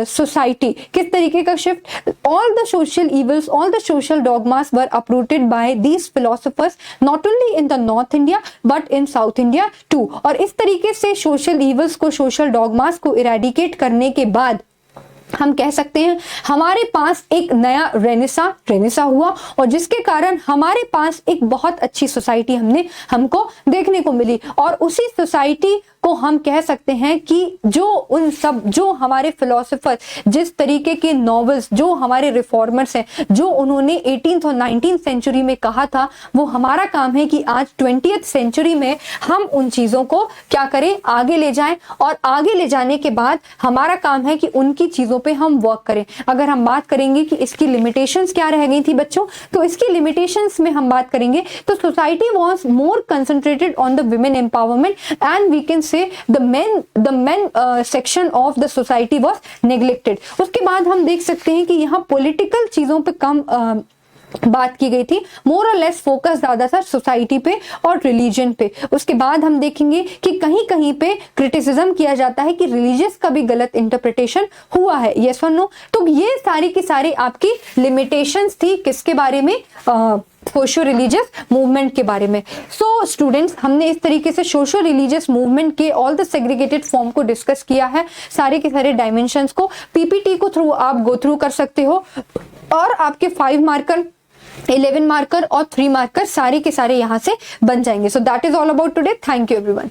society. किस तरीके का shift? All the social evils, all the social dogmas were uprooted by these philosophers not only in the north India but in south India too. और इस तरीके से social evils को, social dogmas को eradicate करने के बाद हम कह सकते हैं हमारे पास एक नया रेनेसा हुआ, और जिसके कारण हमारे पास एक बहुत अच्छी सोसाइटी हमको देखने को मिली। और उसी सोसाइटी को हम कह सकते हैं कि जो हमारे फिलोसोफर, जिस तरीके के नॉवेल्स, जो हमारे रिफॉर्मर्स हैं, जो उन्होंने 18th और 19th सेंचुरी में कहा था, वो हमारा काम है कि आज 20th सेंचुरी में हम उन चीजों को क्या करें, आगे ले जाएं। और आगे ले जाने के बाद हमारा काम है कि उनकी चीजों पे हम वर्क करें। अगर हम बात करेंगे कि इसकी लिमिटेशंस क्या रह गई थी बच्चों, तो इसकी लिमिटेशंस में हम बात करेंगे तो society was more concentrated on the women empowerment and we can say the men section of the society was neglected। उसके बाद हम देख सकते हैं कि यहाँ पॉलिटिकल चीजों पे कम बात की गई थी, मोर और लेस फोकस ज्यादातर सोसाइटी पे और रिलीजन पे। उसके बाद हम देखेंगे कि कहीं कहीं पे क्रिटिसिज्म किया जाता है कि रिलीजियस का भी गलत इंटरप्रिटेशन हुआ है, यस और नो। तो ये सारी की सारी आपकी लिमिटेशंस थी किसके बारे में, सोशो रिलीजियस मूवमेंट के बारे में। सो स्टूडेंट्स, हमने इस तरीके से सोशो रिलीजियस मूवमेंट के ऑल द सेग्रीगेटेड फॉर्म को डिस्कस किया है, सारे के सारे डायमेंशंस को। पीपीटी को थ्रू आप गो थ्रू कर सकते हो और आपके 5 मार्कर, 11 मार्कर और 3 मार्कर सारे के सारे यहां से बन जाएंगे। So that is all about today. Thank you everyone.